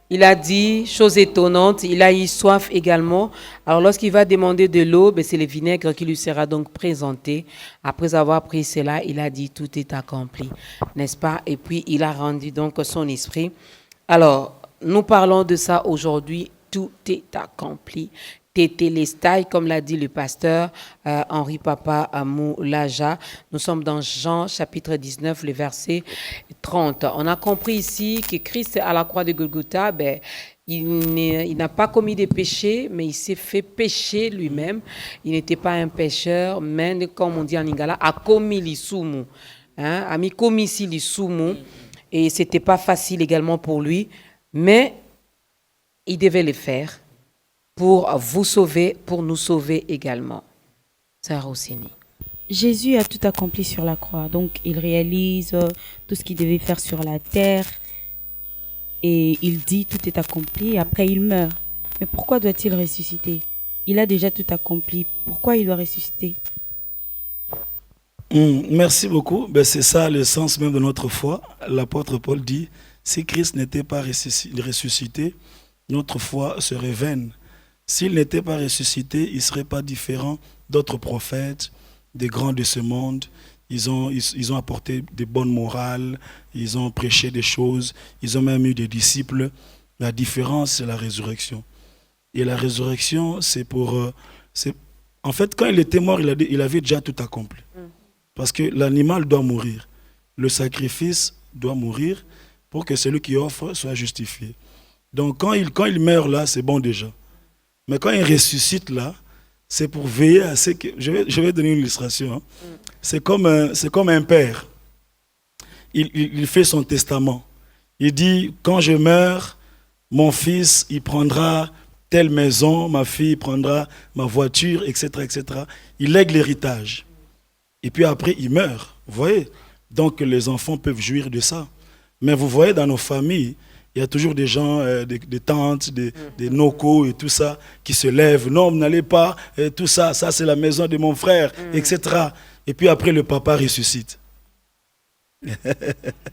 Il a dit, chose étonnante, il a eu soif également. Alors lorsqu'il va demander de l'eau, c'est le vinaigre qui lui sera donc présenté. Après avoir pris cela, il a dit, tout est accompli, n'est-ce pas? Et puis il a rendu donc son esprit. Alors, nous parlons de ça aujourd'hui, tout est accompli. Tétélestai, comme l'a dit le pasteur Henri Papa Moulaja. Nous sommes dans Jean chapitre 19, le verset 30. On a compris ici que Christ à la croix de Golgotha, il n'a pas commis des péchés, mais il s'est fait pécher lui-même. Il n'était pas un pécheur, mais comme on dit en lingala, a commis l'isumu, a mis commis ici l'isumu, et c'était pas facile également pour lui, mais il devait le faire pour vous sauver, pour nous sauver également. Sœur Rossini. Jésus a tout accompli sur la croix, donc il réalise tout ce qu'il devait faire sur la terre et il dit tout est accompli et après il meurt. Mais pourquoi doit-il ressusciter? Il a déjà tout accompli, pourquoi il doit ressusciter? Merci beaucoup. C'est ça le sens même de notre foi. L'apôtre Paul dit, si Christ n'était pas ressuscité, notre foi serait vaine. S'il n'était pas ressuscité, il ne serait pas différent d'autres prophètes, des grands de ce monde. Ils ont apporté des bonnes morales, ils ont prêché des choses, ils ont même eu des disciples. La différence, c'est la résurrection. Et la résurrection, c'est pour... en fait, quand il était mort, il avait déjà tout accompli. Parce que l'animal doit mourir. Le sacrifice doit mourir pour que celui qui offre soit justifié. Donc quand il meurt là, c'est bon déjà. Mais quand il ressuscite là, c'est pour veiller à ce que... Je vais donner une illustration. C'est comme un père. Il fait son testament. Il dit, quand je meurs, mon fils, il prendra telle maison, ma fille prendra ma voiture, etc., etc. Il lègue l'héritage. Et puis après, il meurt. Vous voyez? Donc les enfants peuvent jouir de ça. Mais vous voyez, dans nos familles, il y a toujours des gens, des tantes, des nocos et tout ça, qui se lèvent. Non, vous n'allez pas, tout ça, ça c'est la maison de mon frère, etc. Et puis après, le papa ressuscite.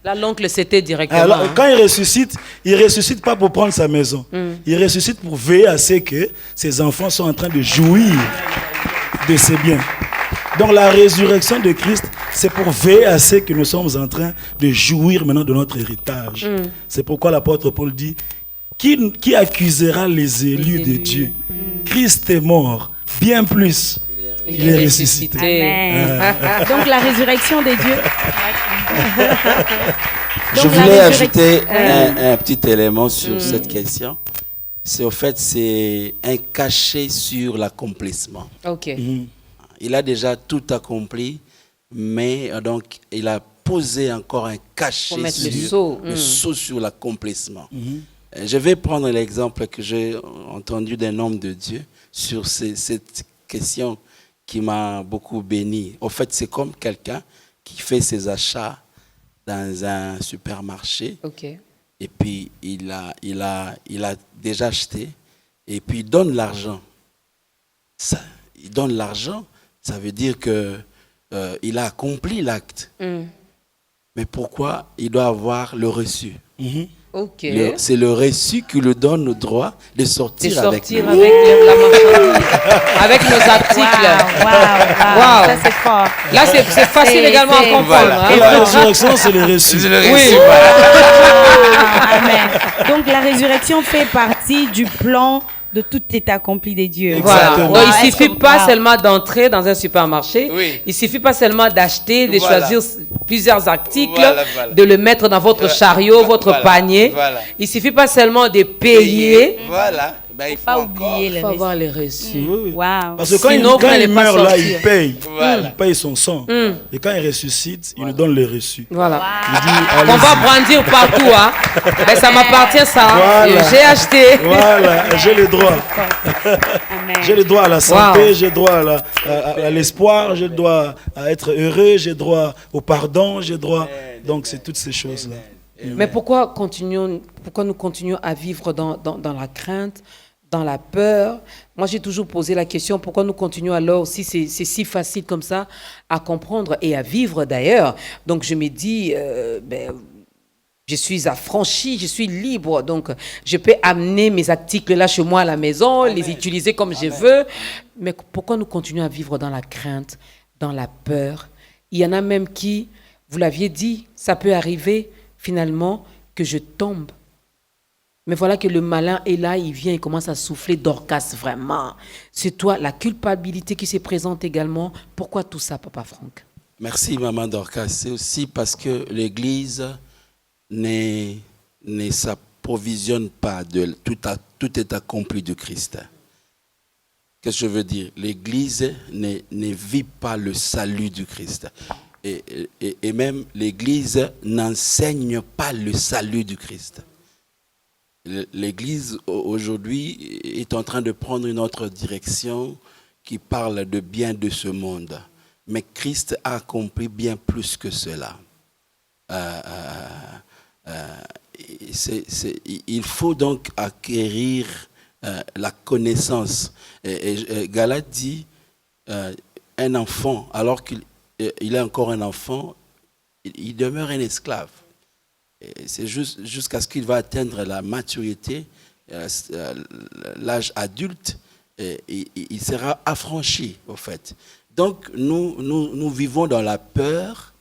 Là, l'oncle, c'était directement. Alors, quand il ressuscite pas pour prendre sa maison. Il ressuscite pour veiller à ce que ses enfants sont en train de jouir de ses biens. Donc la résurrection de Christ, c'est pour veiller à ce que nous sommes en train de jouir maintenant de notre héritage. C'est pourquoi l'apôtre Paul dit, qui accusera les élus de Dieu? Christ est mort, bien plus, il est ressuscité. Amen. Donc la résurrection de Dieu. Je voulais ajouter un petit élément sur cette question. C'est au fait, c'est un cachet sur l'accomplissement. Ok. Il a déjà tout accompli, mais donc il a posé encore un cachet sur le sceau sur l'accomplissement. Je vais prendre l'exemple que j'ai entendu d'un homme de Dieu sur cette question qui m'a beaucoup béni. En fait, c'est comme quelqu'un qui fait ses achats dans un supermarché. Okay. Et puis il a déjà acheté et puis il donne l'argent. Il donne l'argent. Ça veut dire qu'il a accompli l'acte. Mais pourquoi il doit avoir le reçu? Okay. C'est le reçu qui lui donne le droit de sortir avec la marchandise, avec nos articles. Wow. Ça, c'est fort. Là, c'est facile également à comprendre. Voilà. Hein? La résurrection, c'est le reçu. Oui. Amen. Donc la résurrection fait partie du plan de tout est accompli des dieux. Voilà. Ouais, il ne suffit pas seulement d'entrer dans un supermarché. Oui. Il ne suffit pas seulement d'acheter, de choisir plusieurs articles, Voilà. de le mettre dans votre chariot, votre panier. Voilà. Il ne suffit pas sellement de payer. Voilà. Ben, il faut Pas encore. oublier Il le faut avoir reste. les reçus. Oui, oui. Waouh. Parce que quand, Sinon, vous il n'allez pas meurt là, sortir. il paye. Voilà. Il paye son sang. Et quand il ressuscite, il nous donne les reçus. Voilà. Il dit, On va allez-y. brandir partout, hein. Ben, ça m'appartient, ça. Voilà. J'ai acheté. Voilà, j'ai le droit. Amen. J'ai le droit à la santé, Wow. j'ai le droit à l'espoir, j'ai le droit à être heureux, j'ai le droit au pardon, j'ai le droit. Donc, c'est toutes ces choses-là. Mais pourquoi nous continuons à vivre dans la crainte, dans la peur? Moi, j'ai toujours posé la question, pourquoi nous continuons alors, si c'est si facile comme ça à comprendre et à vivre d'ailleurs? Donc, je me dis, je suis affranchi, je suis libre, donc je peux amener mes articles là chez moi à la maison, les utiliser comme je veux. Mais pourquoi nous continuons à vivre dans la crainte, dans la peur? Il y en a même qui, vous l'aviez dit, ça peut arriver finalement que je tombe. Mais voilà que le malin est là, il vient, il commence à souffler. Dorcas, vraiment. C'est toi, la culpabilité qui se présente également. Pourquoi tout ça, Papa Franck? Merci, Maman Dorcas. C'est aussi parce que l'Église ne s'approvisionne pas de tout est accompli du Christ. Qu'est-ce que je veux dire? L'Église ne vit pas le salut du Christ. Et même l'Église n'enseigne pas le salut du Christ. L'Église aujourd'hui est en train de prendre une autre direction qui parle de bien de ce monde. Mais Christ a accompli bien plus que cela. Il faut donc acquérir la connaissance. Galate dit un enfant, alors qu'il est encore un enfant, il demeure un esclave. C'est jusqu'à ce qu'il va atteindre la maturité, l'âge adulte, il sera affranchi, au fait. Donc, nous vivons dans la peur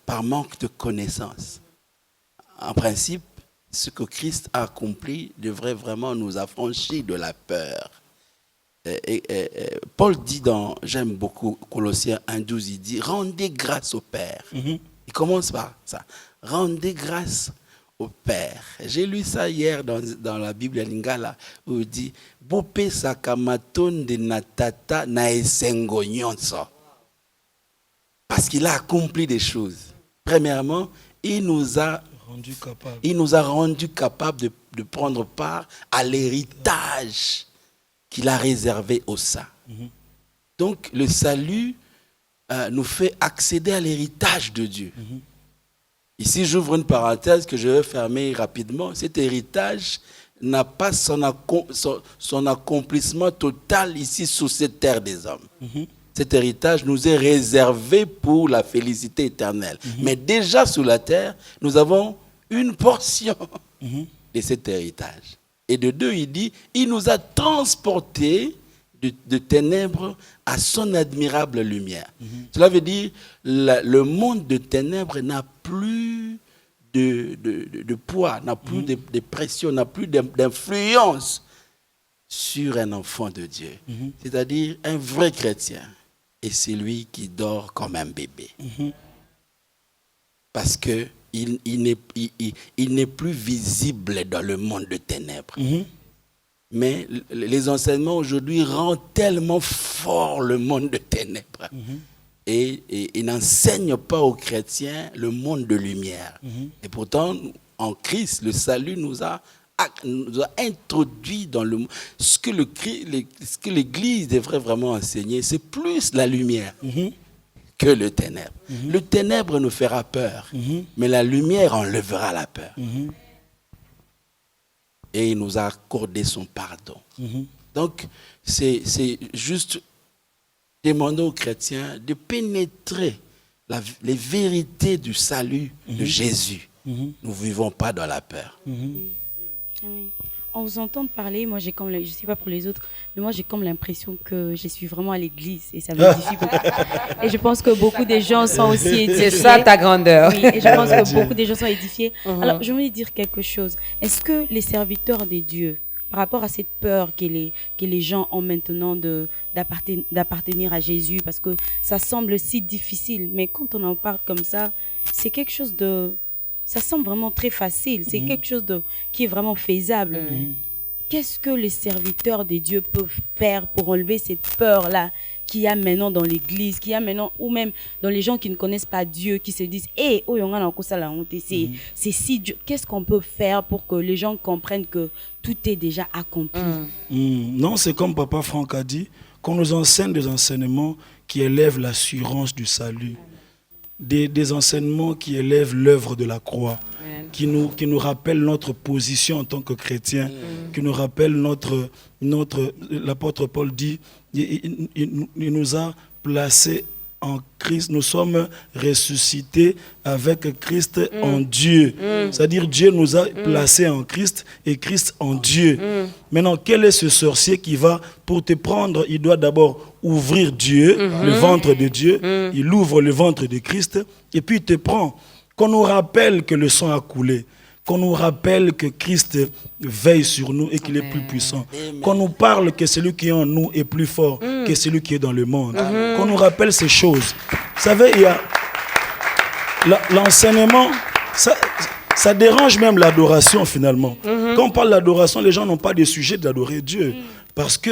par manque de connaissance. En principe, ce que Christ a accompli devrait vraiment nous affranchir de la peur. Paul dit j'aime beaucoup Colossiens 1,12, il dit « Rendez grâce au Père ». Il commence par ça. « Rendez grâce au Père ». J'ai lu ça hier dans la Bible Lingala, où il dit « Bope sakamaton de natata na esengo nyonso ». Parce qu'il a accompli des choses. Premièrement, il nous a rendu capables de prendre part à l'héritage qu'il a réservé aux saints. Donc, le salut nous fait accéder à l'héritage de Dieu. Ici, j'ouvre une parenthèse que je vais fermer rapidement. Cet héritage n'a pas son accomplissement total ici sur cette terre des hommes. Cet héritage nous est réservé pour la félicité éternelle. Mais déjà sur la terre, nous avons une portion de cet héritage. Et de deux, il dit, il nous a transportés de ténèbres à son admirable lumière. Cela veut dire, le monde de ténèbres n'a plus de poids, n'a plus de pression, n'a plus d'influence sur un enfant de Dieu. C'est-à-dire, un vrai chrétien est celui qui dort comme un bébé. Parce que il n'est plus visible dans le monde de ténèbres. Mais les enseignements aujourd'hui rendent tellement fort le monde de ténèbres. Et n'enseignent pas aux chrétiens le monde de lumière. Et pourtant, en Christ, le salut nous a introduit dans le monde. Ce que l'Église devrait vraiment enseigner, c'est plus la lumière que le ténèbre. Le ténèbre nous fera peur, mais la lumière enlèvera la peur. Et il nous a accordé son pardon. Donc, c'est juste demander aux chrétiens de pénétrer les vérités du salut de Jésus. Nous ne vivons pas dans la peur. En vous entendant parler, moi je ne sais pas pour les autres, mais moi j'ai comme l'impression que je suis vraiment à l'église et ça m'édifie beaucoup. Et je pense que beaucoup de gens sont aussi édifiés. C'est ça ta grandeur. Oui, et je pense que beaucoup de gens sont édifiés. Alors je voulais dire quelque chose. Est-ce que les serviteurs de Dieu, par rapport à cette peur que les gens ont maintenant d'appartenir à Jésus, parce que ça semble si difficile, mais quand on en parle comme ça, c'est quelque chose de ça semble vraiment très facile. C'est quelque chose qui est vraiment faisable. Qu'est-ce que les serviteurs de Dieu peuvent faire pour enlever cette peur-là qu'il y a maintenant dans l'église, qu'il y a maintenant, ou même dans les gens qui ne connaissent pas Dieu, qui se disent « Eh, oh, c'est si Dieu. » Qu'est-ce qu'on peut faire pour que les gens comprennent que tout est déjà accompli? Non, c'est comme Papa Franck a dit, qu'on nous enseigne des enseignements qui élèvent l'assurance du salut. Des enseignements qui élèvent l'œuvre de la croix, qui nous rappellent notre position en tant que chrétiens, qui nous rappellent l'apôtre Paul dit, il nous a placés en Christ, nous sommes ressuscités avec Christ en Dieu. C'est-à-dire Dieu nous a placés en Christ et Christ en Dieu. Maintenant, quel est ce sorcier qui va, pour te prendre, il doit d'abord ouvrir Dieu, le ventre de Dieu, il ouvre le ventre de Christ et puis il te prend. Qu'on nous rappelle que le sang a coulé, qu'on nous rappelle que Christ veille sur nous et qu'il est plus puissant. Qu'on nous parle que celui qui est en nous est plus fort que celui qui est dans le monde. Qu'on nous rappelle ces choses. Vous savez, il y a l'enseignement, ça dérange même l'adoration finalement. Quand on parle d'adoration, les gens n'ont pas de sujet d'adorer Dieu. Parce que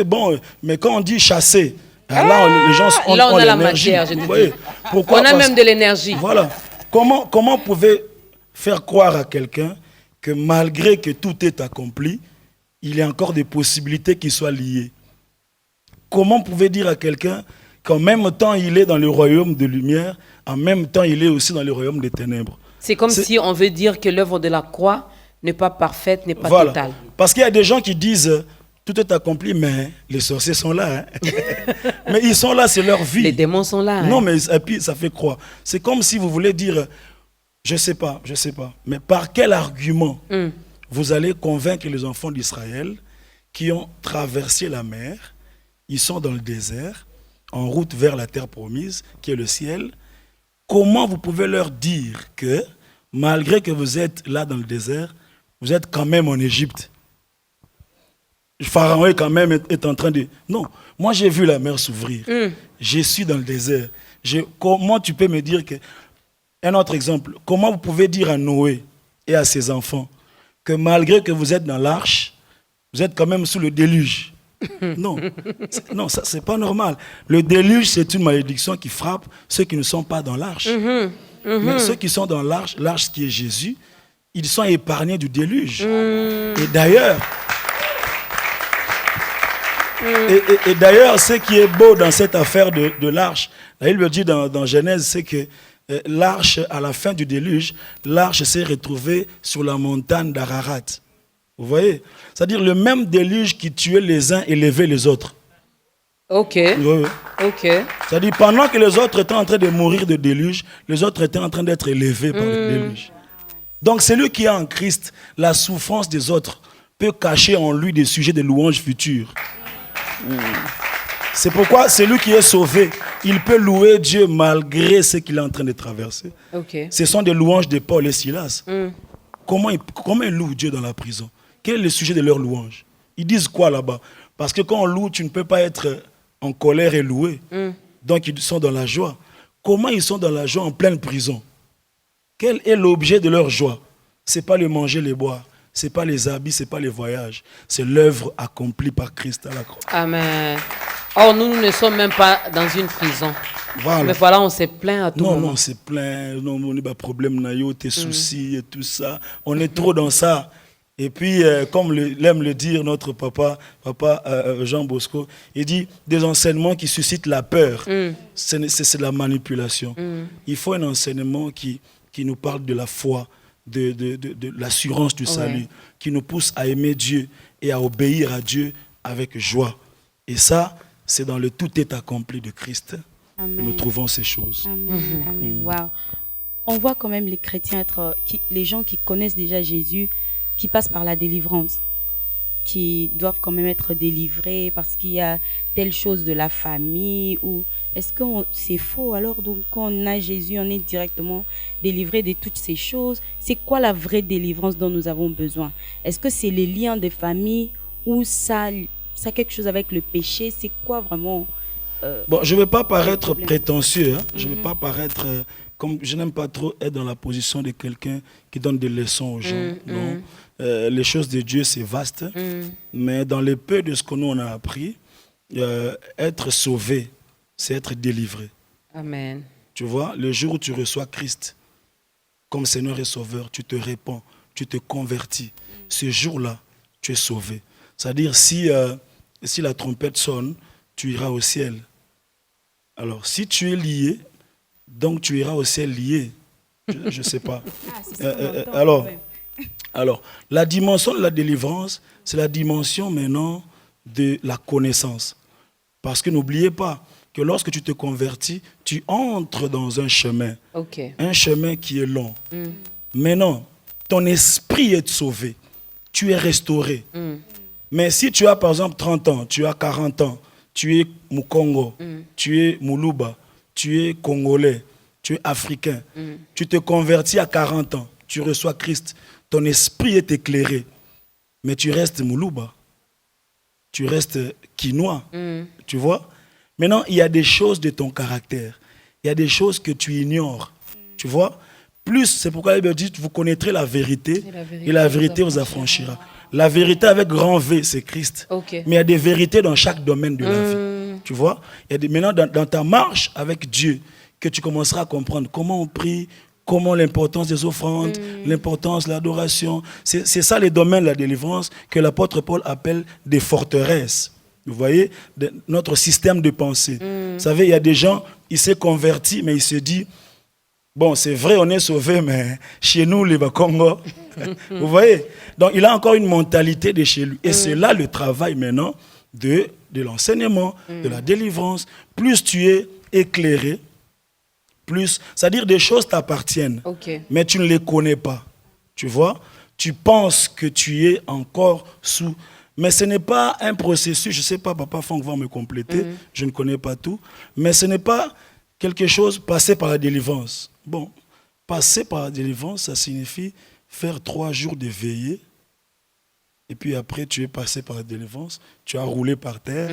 mais quand on dit chasser, là les gens ont a la l'énergie. matière, je te dis. Pourquoi? On a même de l'énergie. Voilà. Comment on pouvait faire croire à quelqu'un que malgré que tout est accompli, il y a encore des possibilités qui soient liées? Comment on pouvait dire à quelqu'un qu'en même temps il est dans le royaume de lumière, en même temps il est aussi dans le royaume des ténèbres? C'est comme si on veut dire que l'œuvre de la croix n'est pas parfaite, n'est pas totale. Parce qu'il y a des gens qui disent tout est accompli, mais les sorciers sont là. Mais ils sont là, c'est leur vie. Les démons sont là. Non, mais et puis, ça fait croire. C'est comme si vous voulez dire, je sais pas, mais par quel argument vous allez convaincre les enfants d'Israël qui ont traversé la mer, ils sont dans le désert, en route vers la terre promise, qui est le ciel. Comment vous pouvez leur dire que, malgré que vous êtes là dans le désert, vous êtes quand même en Égypte? Pharaon est quand même est en train de... Non, moi j'ai vu la mer s'ouvrir. Je suis dans le désert. Comment tu peux me dire que... Un autre exemple, comment vous pouvez dire à Noé et à ses enfants que malgré que vous êtes dans l'arche, vous êtes quand même sous le déluge? Non, ça c'est pas normal. Le déluge, c'est une malédiction qui frappe ceux qui ne sont pas dans l'arche. Mais ceux qui sont dans l'arche qui est Jésus, ils sont épargnés du déluge. Et d'ailleurs... Et d'ailleurs, ce qui est beau dans cette affaire de l'arche, il le dit dans Genèse, c'est que l'arche, à la fin du déluge, l'arche s'est retrouvée sur la montagne d'Ararat. Vous voyez? C'est-à-dire le même déluge qui tuait les uns élevait les autres. Ok. Oui. Ok. C'est-à-dire pendant que les autres étaient en train de mourir de déluge, les autres étaient en train d'être élevés par le déluge. Donc celui qui est en Christ, la souffrance des autres peut cacher en lui des sujets de louanges futures. C'est pourquoi celui qui est sauvé, il peut louer Dieu malgré ce qu'il est en train de traverser. Ce sont des louanges de Paul et Silas. Comment ils louent Dieu dans la prison? Quel est le sujet de leur louange? Ils disent quoi là-bas? Parce que quand on loue, tu ne peux pas être en colère et louer. Donc ils sont dans la joie. Comment ils sont dans la joie en pleine prison? Quel est l'objet de leur joie? Ce n'est pas le manger, les boire. Ce n'est pas les habits, ce n'est pas les voyages. C'est l'œuvre accomplie par Christ à la croix. Amen. Or, nous ne sommes même pas dans une prison. Voilà. Mais voilà, on s'est plaint à tout moment. Non, on s'est plaint. Non, on a des problèmes, tes soucis et tout ça. On est trop dans ça. Et puis, comme l'aime le dire notre papa Jean Bosco, il dit des enseignements qui suscitent la peur. C'est de la manipulation. Il faut un enseignement qui nous parle de la foi, de l'assurance du salut, qui nous pousse à aimer Dieu et à obéir à Dieu avec joie. Et ça, c'est dans le tout est accompli de Christ que nous trouvons ces choses. Amen. Amen. Wow. On voit quand même les chrétiens les gens qui connaissent déjà Jésus, qui passent par la délivrance, qui doivent quand même être délivrés parce qu'il y a telle chose de la famille, ou est-ce que c'est faux alors? Donc quand on a Jésus, on est directement délivré de toutes ces choses. C'est quoi la vraie délivrance dont nous avons besoin? Est-ce que c'est les liens de famille, ou ça a quelque chose avec le péché? C'est quoi vraiment je ne vais pas paraître prétentieux, je ne vais pas paraître comme je n'aime pas trop être dans la position de quelqu'un qui donne des leçons aux gens. Non. Les choses de Dieu, c'est vaste. Mais dans le peu de ce que nous, on a appris, être sauvé, c'est être délivré. Amen. Tu vois, le jour où tu reçois Christ comme Seigneur et Sauveur, tu te répands, tu te convertis. Ce jour-là, tu es sauvé. C'est-à-dire, si la trompette sonne, tu iras au ciel. Alors, si tu es lié, donc tu iras au ciel lié. Je ne sais pas. Alors, la dimension de la délivrance, c'est la dimension maintenant de la connaissance. Parce que n'oubliez pas que lorsque tu te convertis, tu entres dans un chemin. Un chemin qui est long. Maintenant, ton esprit est sauvé. Tu es restauré. Mais si tu as par exemple 30 ans, tu as 40 ans, tu es Mukongo, tu es Muluba, tu es Congolais, tu es Africain, tu te convertis à 40 ans, tu reçois Christ, ton esprit est éclairé, mais tu restes Muluba, tu restes Quinois, tu vois. Maintenant, il y a des choses de ton caractère, il y a des choses que tu ignores, tu vois. Plus, c'est pourquoi il dit, vous connaîtrez la vérité, et la vérité vous affranchira. La vérité avec grand V, c'est Christ. Mais il y a des vérités dans chaque domaine de la vie. Tu vois, maintenant, dans ta marche avec Dieu, que tu commenceras à comprendre comment on prie, comment l'importance des offrandes, l'importance de l'adoration. C'est ça les domaines de la délivrance que l'apôtre Paul appelle des forteresses. Vous voyez, notre système de pensée. Vous savez, il y a des gens, ils se convertissent, mais ils se disent, bon, c'est vrai, on est sauvés, mais chez nous, les Bakongo, vous voyez. Donc, il a encore une mentalité de chez lui. Et c'est là le travail maintenant de l'enseignement, de la délivrance. Plus tu es éclairé, plus, c'est-à-dire des choses t'appartiennent, mais tu ne les connais pas. Tu vois, tu penses que tu es encore sous. Mais ce n'est pas un processus, je ne sais pas, Papa Franck va me compléter, je ne connais pas tout, mais ce n'est pas quelque chose passé par la délivrance. Bon, passer par la délivrance, ça signifie faire 3 jours de veillée, et puis après tu es passé par la délivrance, tu as roulé par terre.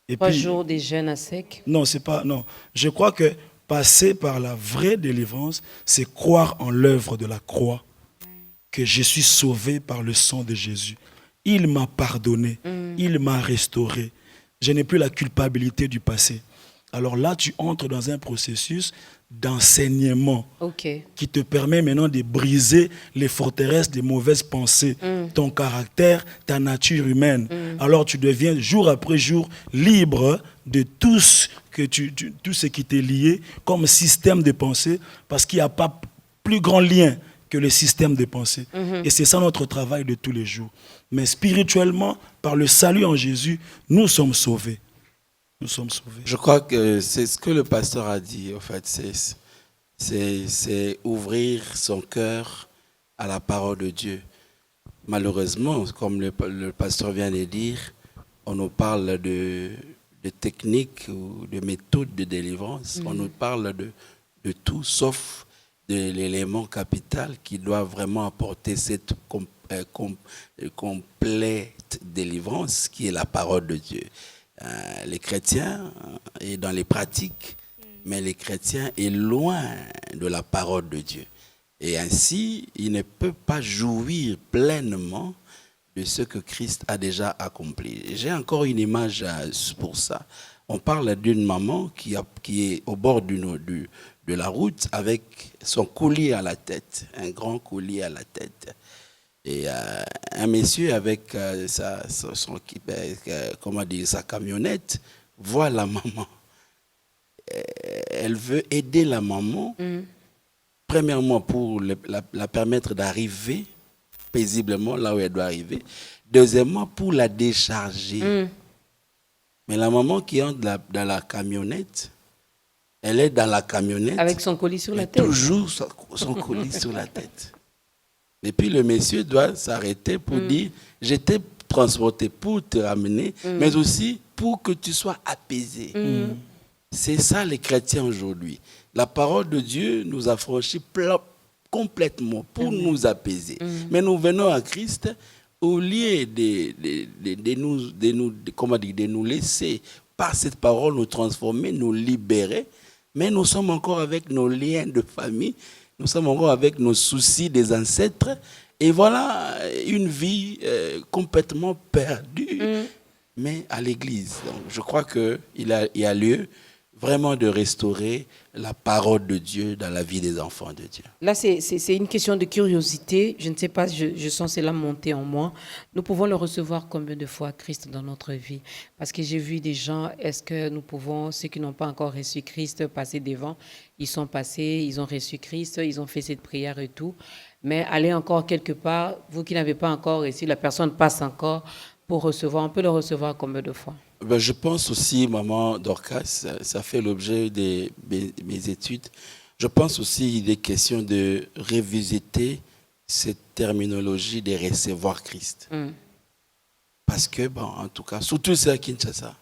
Et 3 puis, jours de jeûne à sec. Non, c'est pas, non. Je crois que passer par la vraie délivrance, c'est croire en l'œuvre de la croix, que je suis sauvé par le sang de Jésus. Il m'a pardonné, il m'a restauré. Je n'ai plus la culpabilité du passé. Alors là, tu entres dans un processus d'enseignement qui te permet maintenant de briser les forteresses des mauvaises pensées, ton caractère, ta nature humaine. Alors tu deviens jour après jour libre de tout ce qui t'est lié comme système de pensée, parce qu'il n'y a pas plus grand lien que le système de pensée. Et c'est ça notre travail de tous les jours. Mais spirituellement, par le salut en Jésus, nous sommes sauvés. Nous sommes sauvés. Je crois que c'est ce que le pasteur a dit, en fait. C'est ouvrir son cœur à la parole de Dieu. Malheureusement, comme le pasteur vient de dire, on nous parle de techniques ou de méthodes de délivrance. On nous parle de tout, sauf de l'élément capital qui doit vraiment apporter cette complète délivrance, qui est la parole de Dieu. Les chrétiens est dans les pratiques, mais les chrétiens est loin de la parole de Dieu. Et ainsi, il ne peut pas jouir pleinement de ce que Christ a déjà accompli. J'ai encore une image pour ça. On parle d'une maman qui est au bord de la route avec son collier à la tête, un grand collier à la tête. Et un monsieur avec sa camionnette voit la maman. Elle veut aider la maman, premièrement pour la permettre d'arriver paisiblement là où elle doit arriver. Deuxièmement, pour la décharger. Mais la maman qui entre dans la camionnette, elle est dans la camionnette. Avec son colis sur la tête. Toujours son colis sur la tête. Et puis le monsieur doit s'arrêter pour dire, je t'ai transporté pour te ramener, mais aussi pour que tu sois apaisé. C'est ça les chrétiens aujourd'hui. La parole de Dieu nous a franchi complètement pour nous apaiser. Mais nous venons à Christ au lieu de nous laisser par cette parole nous transformer, nous libérer. mais nous sommes encore avec nos liens de famille, nous sommes encore avec nos soucis des ancêtres, et voilà une vie complètement perdue, mais à l'église. Donc, je crois qu'il y a lieu vraiment de restaurer la parole de Dieu dans la vie des enfants de Dieu. Là, c'est une question de curiosité. Je ne sais pas, je sens cela monter en moi. Nous pouvons le recevoir combien de fois, Christ, dans notre vie? Parce que j'ai vu des gens, est-ce que nous pouvons, ceux qui n'ont pas encore reçu Christ, passer devant? Ils sont passés, ils ont reçu Christ, ils ont fait cette prière et tout. Mais aller encore quelque part, vous qui n'avez pas encore reçu, la personne passe encore pour recevoir. On peut le recevoir combien de fois? Ben, je pense aussi, maman Dorcas, ça fait l'objet de mes études. Je pense aussi des questions de revisiter cette terminologie de recevoir Christ. Parce que, bon, en tout cas, surtout c'est à Kinshasa,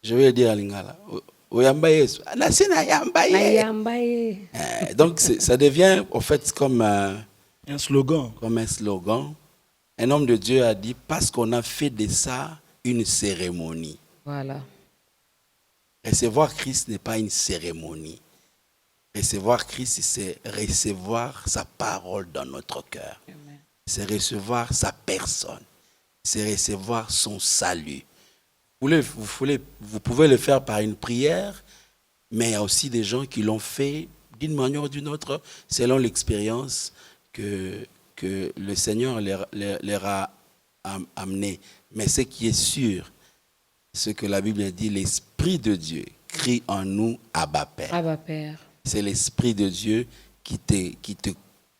je vais dire à Lingala, donc ça devient en fait comme un slogan. Un homme de Dieu a dit, parce qu'on a fait de ça une cérémonie. Voilà. Recevoir Christ n'est pas une cérémonie. Recevoir Christ, c'est recevoir sa parole dans notre cœur. Amen. C'est recevoir sa personne. C'est recevoir son salut. Vous pouvez le faire par une prière, mais il y a aussi des gens qui l'ont fait d'une manière ou d'une autre, selon l'expérience que le Seigneur leur a amené. Mais ce qui est sûr, ce que la Bible dit, l'Esprit de Dieu crie en nous, Abba Père. Abba Père. C'est l'Esprit de Dieu qui te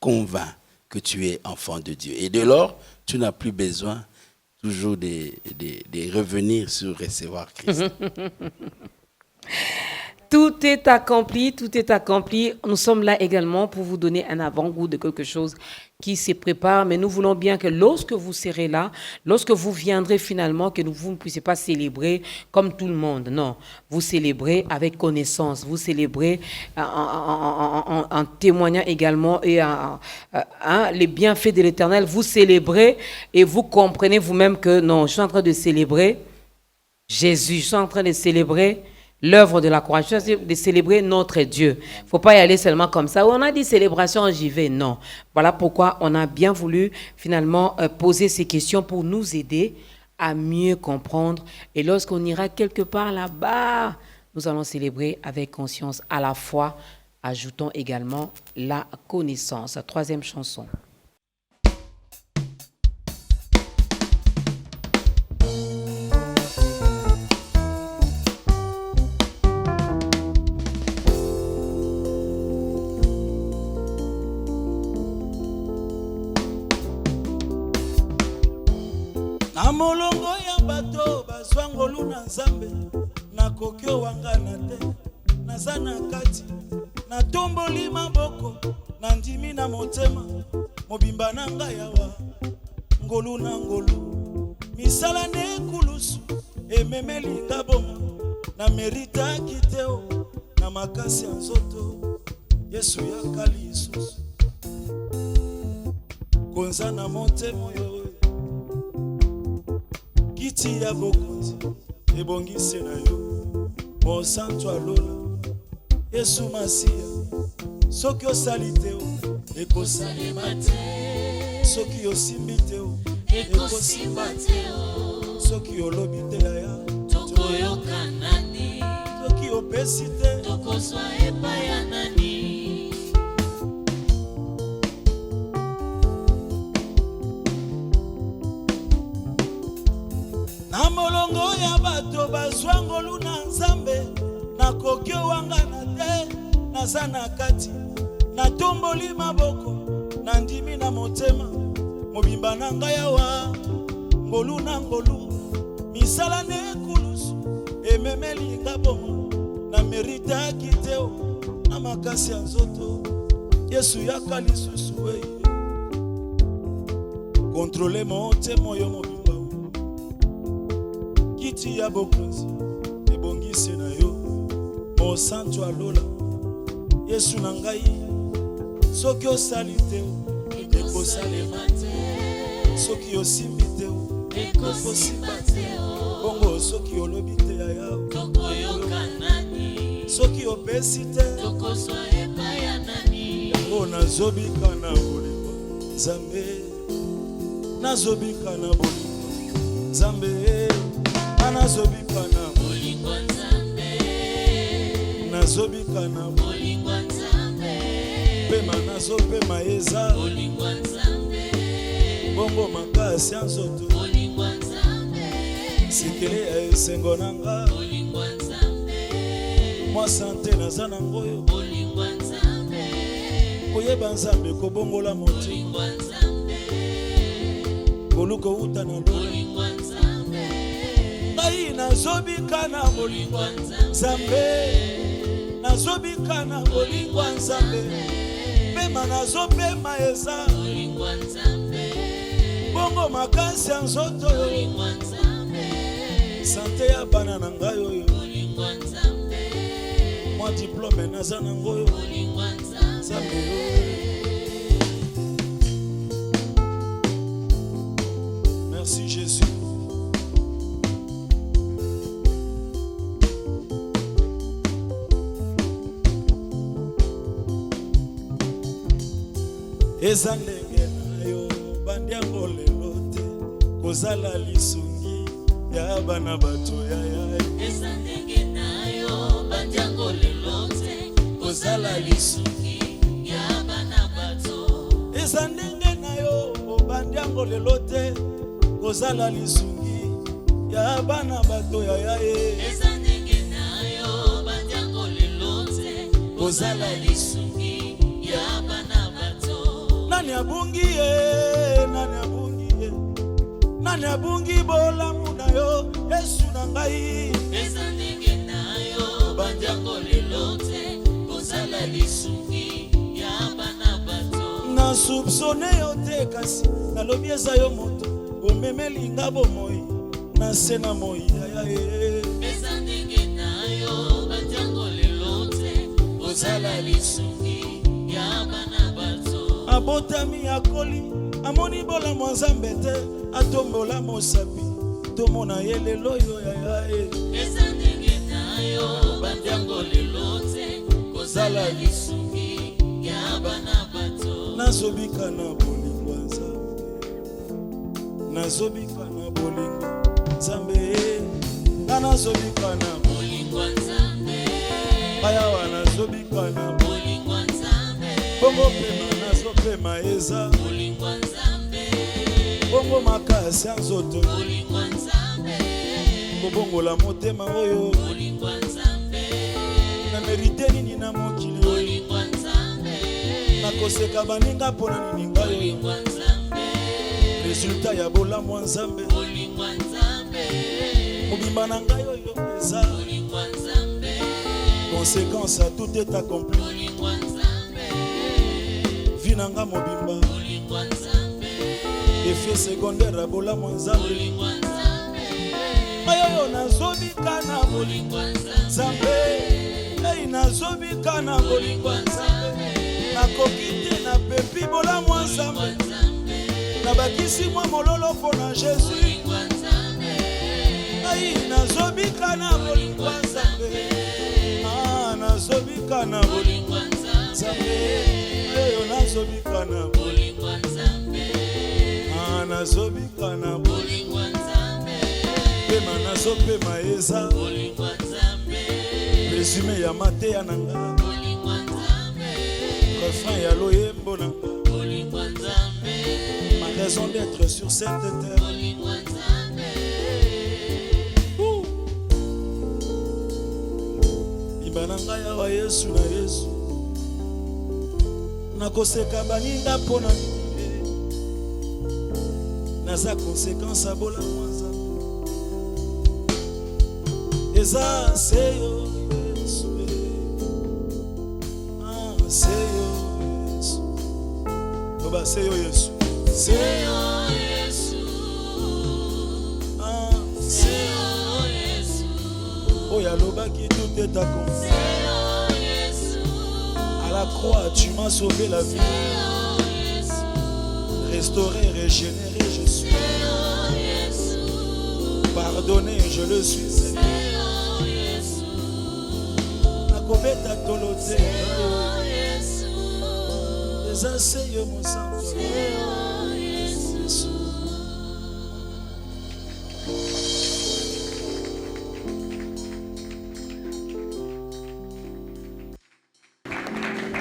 convainc que tu es enfant de Dieu. Et dès lors, tu n'as plus besoin toujours de revenir sur recevoir Christ. Tout est accompli, tout est accompli. Nous sommes là également pour vous donner un avant-goût de quelque chose qui se prépare. Mais nous voulons bien que lorsque vous serez là, lorsque vous viendrez finalement, que vous ne puissiez pas célébrer comme tout le monde. Non, vous célébrez avec connaissance. Vous célébrez en témoignant également et les bienfaits de l'Éternel. Vous célébrez et vous comprenez vous-même que non, je suis en train de célébrer Jésus. Je suis en train de célébrer l'œuvre de la croix, de célébrer notre Dieu. Il ne faut pas y aller seulement comme ça. On a dit célébration, j'y vais. Non. Voilà pourquoi on a bien voulu finalement poser ces questions pour nous aider à mieux comprendre. Et lorsqu'on ira quelque part là-bas, nous allons célébrer avec conscience à la fois. Ajoutons également la connaissance. La troisième chanson. Molongo ya bato bazwangolu na Nzambe nakoki owangana te naza na kati natomboli maboko nandimi na motema mobimba na ngai awa ngolu na ngolu misala ne kulusu ememeli nga boma na meritaki te na makasi ya nzoto Yesu yakali lisusu konza na motema oyo kiti ya bokonzi ebongisi na yo mosantu alola Yesu Masiya soki osali te ekosalema te soki osimbi te ekosimba te soki olobi te yaya tokoyoka nani soki opesi te tokozwa epai ya nani. Molongo ya bato bazwangolu na Nzambe nakoki owangana te naza na kati natomboli maboko nandimi na motema mobimba na ngai awa ngolu na ngolu misala ne kulusu ememeli nga boma na meritaki te na makasi ya nzoto Yesu yaka lisusu kontrole motema oyo mobimba kiti ya bokonzi ebongisi na yo mosantu alola Yesu na ngai soki osali te ekosalema te soki osimbi te ekosimba te bongo soki olobi te yaya tokoyoka nani soki opesi te yango nazobika na bolingo Nzambe, nazobika na bolingo Nzambe, nazobika na bolingo Nzambe, nazobika na bolingo Nzambe, pema nazopema eza bolingo Nzambe, bongo makasi ya nzoto bolingo Nzambe, sikele ya esengo nanga bolingo Nzambe, mwa sante naza nango oyo bolingo Nzambe, koyeba Nzambe kobongola motima koluka uta na bolingo Nzambe, ngai nazobika na bolingo Nzambe, nazobika na bolingo Nzambe, pema nazopema eza bolingo Nzambe, bongo makasi ya nzoto bolingo Nzambe, sante ya bana na ngai oyo bolingo Nzambe, mwa diplome naza nango oyo bolingo Nzambe. Merci Jésus. Eza ndenge na yo bandiango lelo te kozala lisungi ya bana bato ya ya. Eza ndenge na yo bandiango lelo te kozala lisungi ya bana bato. Eza ndenge na yo bandiango lelo te kozala lisungi ya bana bato ya ya. Eza ndenge na yo bandiango lelo te kozala lisungi ya bana bato. Nani abungi ye, nani abungi ye, nani abungi bolamu na yo Yesu na ngai. Eza ndenge na yo bandiango lelo te kozala lisungi ya bana bato. Na soupçonne yo te kasi nalobi eza yo moto omemeli nga bomoi na se na moi ya ye. Eza ndenge na yo bandiango lelo te kozala lisungi ya bana bato. Abotami akoli amoni bolamu Nzambe te atombola mosapi tomona ye lelo yo ya ye. Eza ndenge na yo bandiango lelo te kozala lisungi ya bana bato. Nazobika na bolingo Nzambe, nazobika na bolingo Nzambe, nazobika na bolingo Nzambe, ayawa nazobika na bolingo Nzambe, bongo pema nazopema eza bolingo Nzambe, bongo makasi ya nzoto bolingo Nzambe, kobongola motema oyo bolingo Nzambe, na merite nini na mokili bolingo Nzambe, nakoseka baninga mpona nini ngai bolingo Nzambe, resultat ya bolamu Nzambe bolingo Nzambe, mobimba na ngai oyo eza bolingo Nzambe, conséquence à tout est accompli bolingo Nzambe, vie na nga mobimba bolingo Nzambe, effet secondaire ya bolamu Nzambe bolingo Nzambe, ayo nazobika na bolingo Nzambe, ei nazobika na bolingo Nzambe, nakoki te na pepi bolamu Nzambe, nabakisi mwa mololo mpona Jésus. Ai nazobika na bolingo Nzambe, nazobika na bolingo Nzambe, eyo nazobika na bolingo Nzambe, nazobika na bolingo Nzambe, pema nazopema eza bolingo Nzambe, resume ya mateya na nga bolingo Nzambe, refrain ya loyembo na nga bolingo Nzambe, ma raison d'être sur cette terre bolingo Nzambe. Libananga ya Yesu na Yesu, nakoseka baninga mpona nini, naza conséquence ya bolamu Nzambe, eza seyo Yesu, seyo Yesu, oba seyo Yesu, seyo Yesu, seyo Yesu, oya lobaki tout est accompli. À la croix, tu m'as sauvé la vie. Restauré, régénéré, je suis. Pardonné, je le suis. kobeta tolo te. Eza se yo mosantu.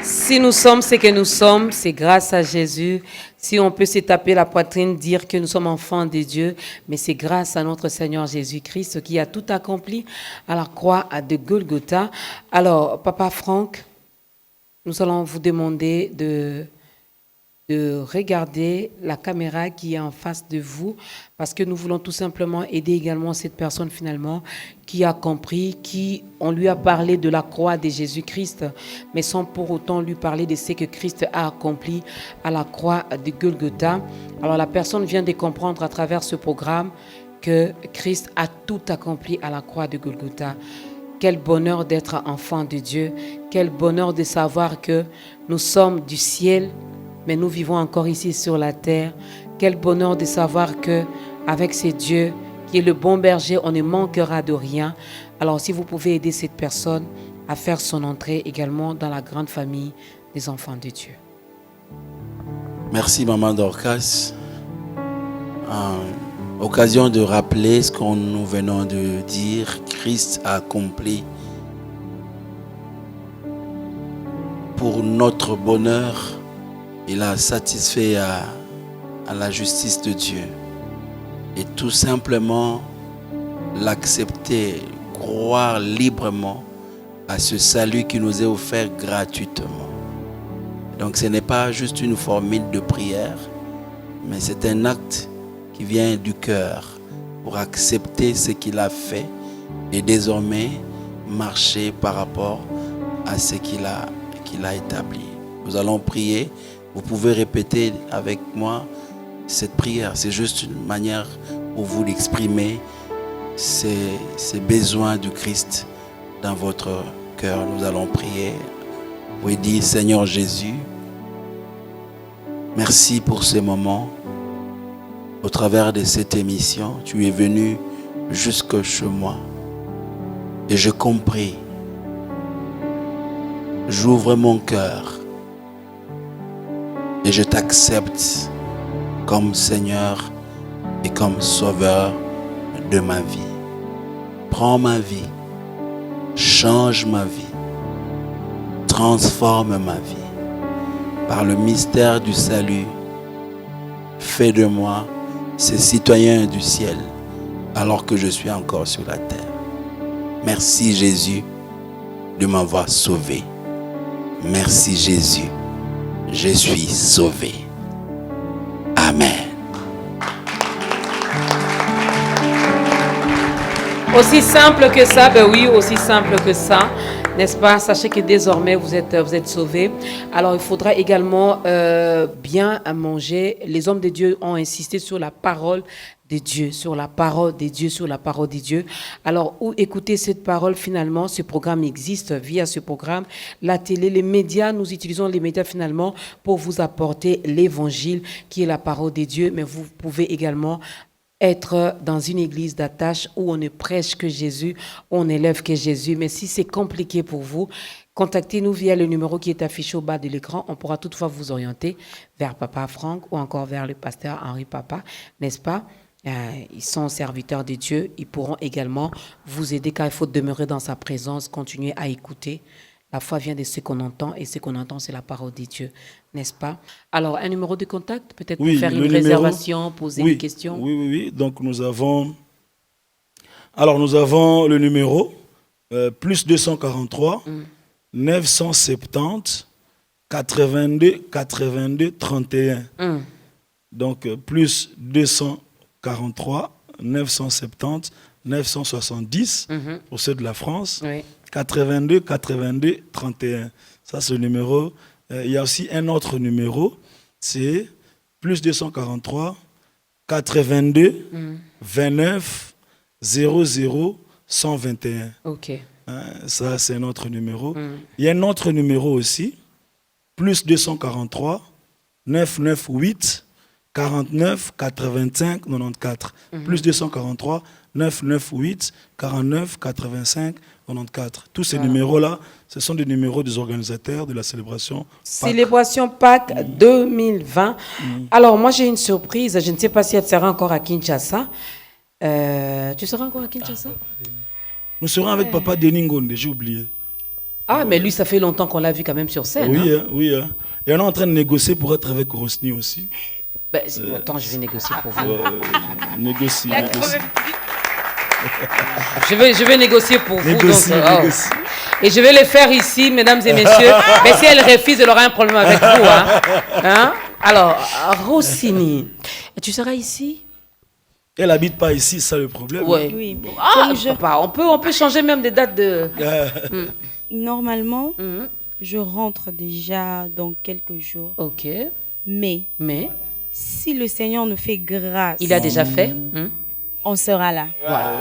Si nous sommes ce que nous sommes, c'est grâce à Jésus. Si on peut se taper la poitrine, dire que nous sommes enfants de Dieu, mais c'est grâce à notre Seigneur Jésus-Christ qui a tout accompli à la croix de Golgotha. Alors, Papa Franck, nous allons vous demander de regarder la caméra qui est en face de vous, parce que nous voulons tout simplement aider également cette personne finalement qui a compris, qui on lui a parlé de la croix de Jésus-Christ, mais sans pour autant lui parler de ce que Christ a accompli à la croix de Golgotha. Alors la personne vient de comprendre à travers ce programme que Christ a tout accompli à la croix de Golgotha. Quel bonheur d'être enfant de Dieu, quel bonheur de savoir que nous sommes du ciel, mais nous vivons encore ici sur la terre. Quel bonheur de savoir que avec ce Dieu qui est le bon berger, on ne manquera de rien. Alors si vous pouvez aider cette personne à faire son entrée également dans la grande famille des enfants de Dieu. Merci Maman Dorcas. Occasion de rappeler ce que nous venons de dire. Christ a accompli pour notre bonheur. Il a satisfait à la justice de Dieu. Et tout simplement l'accepter, croire librement à ce salut qui nous est offert gratuitement. Donc ce n'est pas juste une formule de prière, mais c'est un acte qui vient du cœur pour accepter ce qu'il a fait et désormais marcher par rapport à ce qu'il a établi. Nous allons prier. Vous pouvez répéter avec moi cette prière. C'est juste une manière pour vous d'exprimer ces besoins du Christ dans votre cœur. Nous allons prier. Vous pouvez dire, Seigneur Jésus, merci pour ce moment. Au travers de cette émission, tu es venu jusque chez moi. Et j'ai compris. J'ouvre mon cœur. Et je t'accepte comme Seigneur et comme Sauveur de ma vie. Prends ma vie, change ma vie, transforme ma vie. Par le mystère du salut, fais de moi ce citoyen du ciel alors que je suis encore sur la terre. Merci Jésus de m'avoir sauvé. Merci Jésus. Je suis sauvé. Amen. Aussi simple que ça, ben oui, aussi simple que ça, n'est-ce pas? Sachez que désormais vous êtes sauvés. Alors il faudra également bien manger. Les hommes de Dieu ont insisté sur la parole de Dieu, sur la parole de Dieu, sur la parole de Dieu. Alors, où écouter cette parole finalement? Ce programme existe via ce programme. La télé, les médias, nous utilisons les médias finalement pour vous apporter l'évangile qui est la parole de Dieu. Mais vous pouvez également être dans une église d'attache où on ne prêche que Jésus, où on élève que Jésus. Mais si c'est compliqué pour vous, contactez-nous via le numéro qui est affiché au bas de l'écran. On pourra toutefois vous orienter vers Papa Franck ou encore vers le pasteur Henri Papa, n'est-ce pas? Ils sont serviteurs de Dieu. Ils pourront également vous aider car il faut demeurer dans sa présence, continuer à écouter. La foi vient de ce qu'on entend et ce qu'on entend, c'est la parole de Dieu, n'est-ce pas? Alors, un numéro de contact, peut-être pour faire une réservation, poser une question. Oui. Donc, nous avons le numéro plus 243 970 82 31. Donc, plus 243 970 970 pour ceux de la France. 82 31. Ça, c'est le numéro. Il y a aussi un autre numéro. C'est plus 243 82 29 00 121. OK. Ça, c'est un autre numéro. Il y a un autre numéro aussi. Plus 243 998 49 85 94. Plus 243 998 49 85 94. Tous ces numéros-là, ce sont des numéros des organisateurs de la célébration Pâques. Célébration Pâques 2020. Alors, moi, j'ai une surprise. Je ne sais pas si elle sera encore à Kinshasa. Tu seras encore à Kinshasa? Nous serons avec Papa Denis Ngonde, j'ai oublié. Ah, mais lui, ça fait longtemps qu'on l'a vu quand même sur scène. Oui, oui. Et on est en train de négocier pour être avec Rosny aussi. Ben, attends, je vais négocier pour vous. Négocie. Je vais négocier pour vous. Négocie. Et je vais le faire ici, mesdames et messieurs. Mais si elle refuse, elle aura un problème avec vous. Hein? Alors, Rossini, tu seras ici? Elle n'habite pas ici, c'est ça le problème. Ouais. Oui. Ah, papa, on peut changer même des dates de... Normalement, je rentre déjà dans quelques jours. Ok. Mais si le Seigneur nous fait grâce, Il a déjà fait. on sera là. Voilà.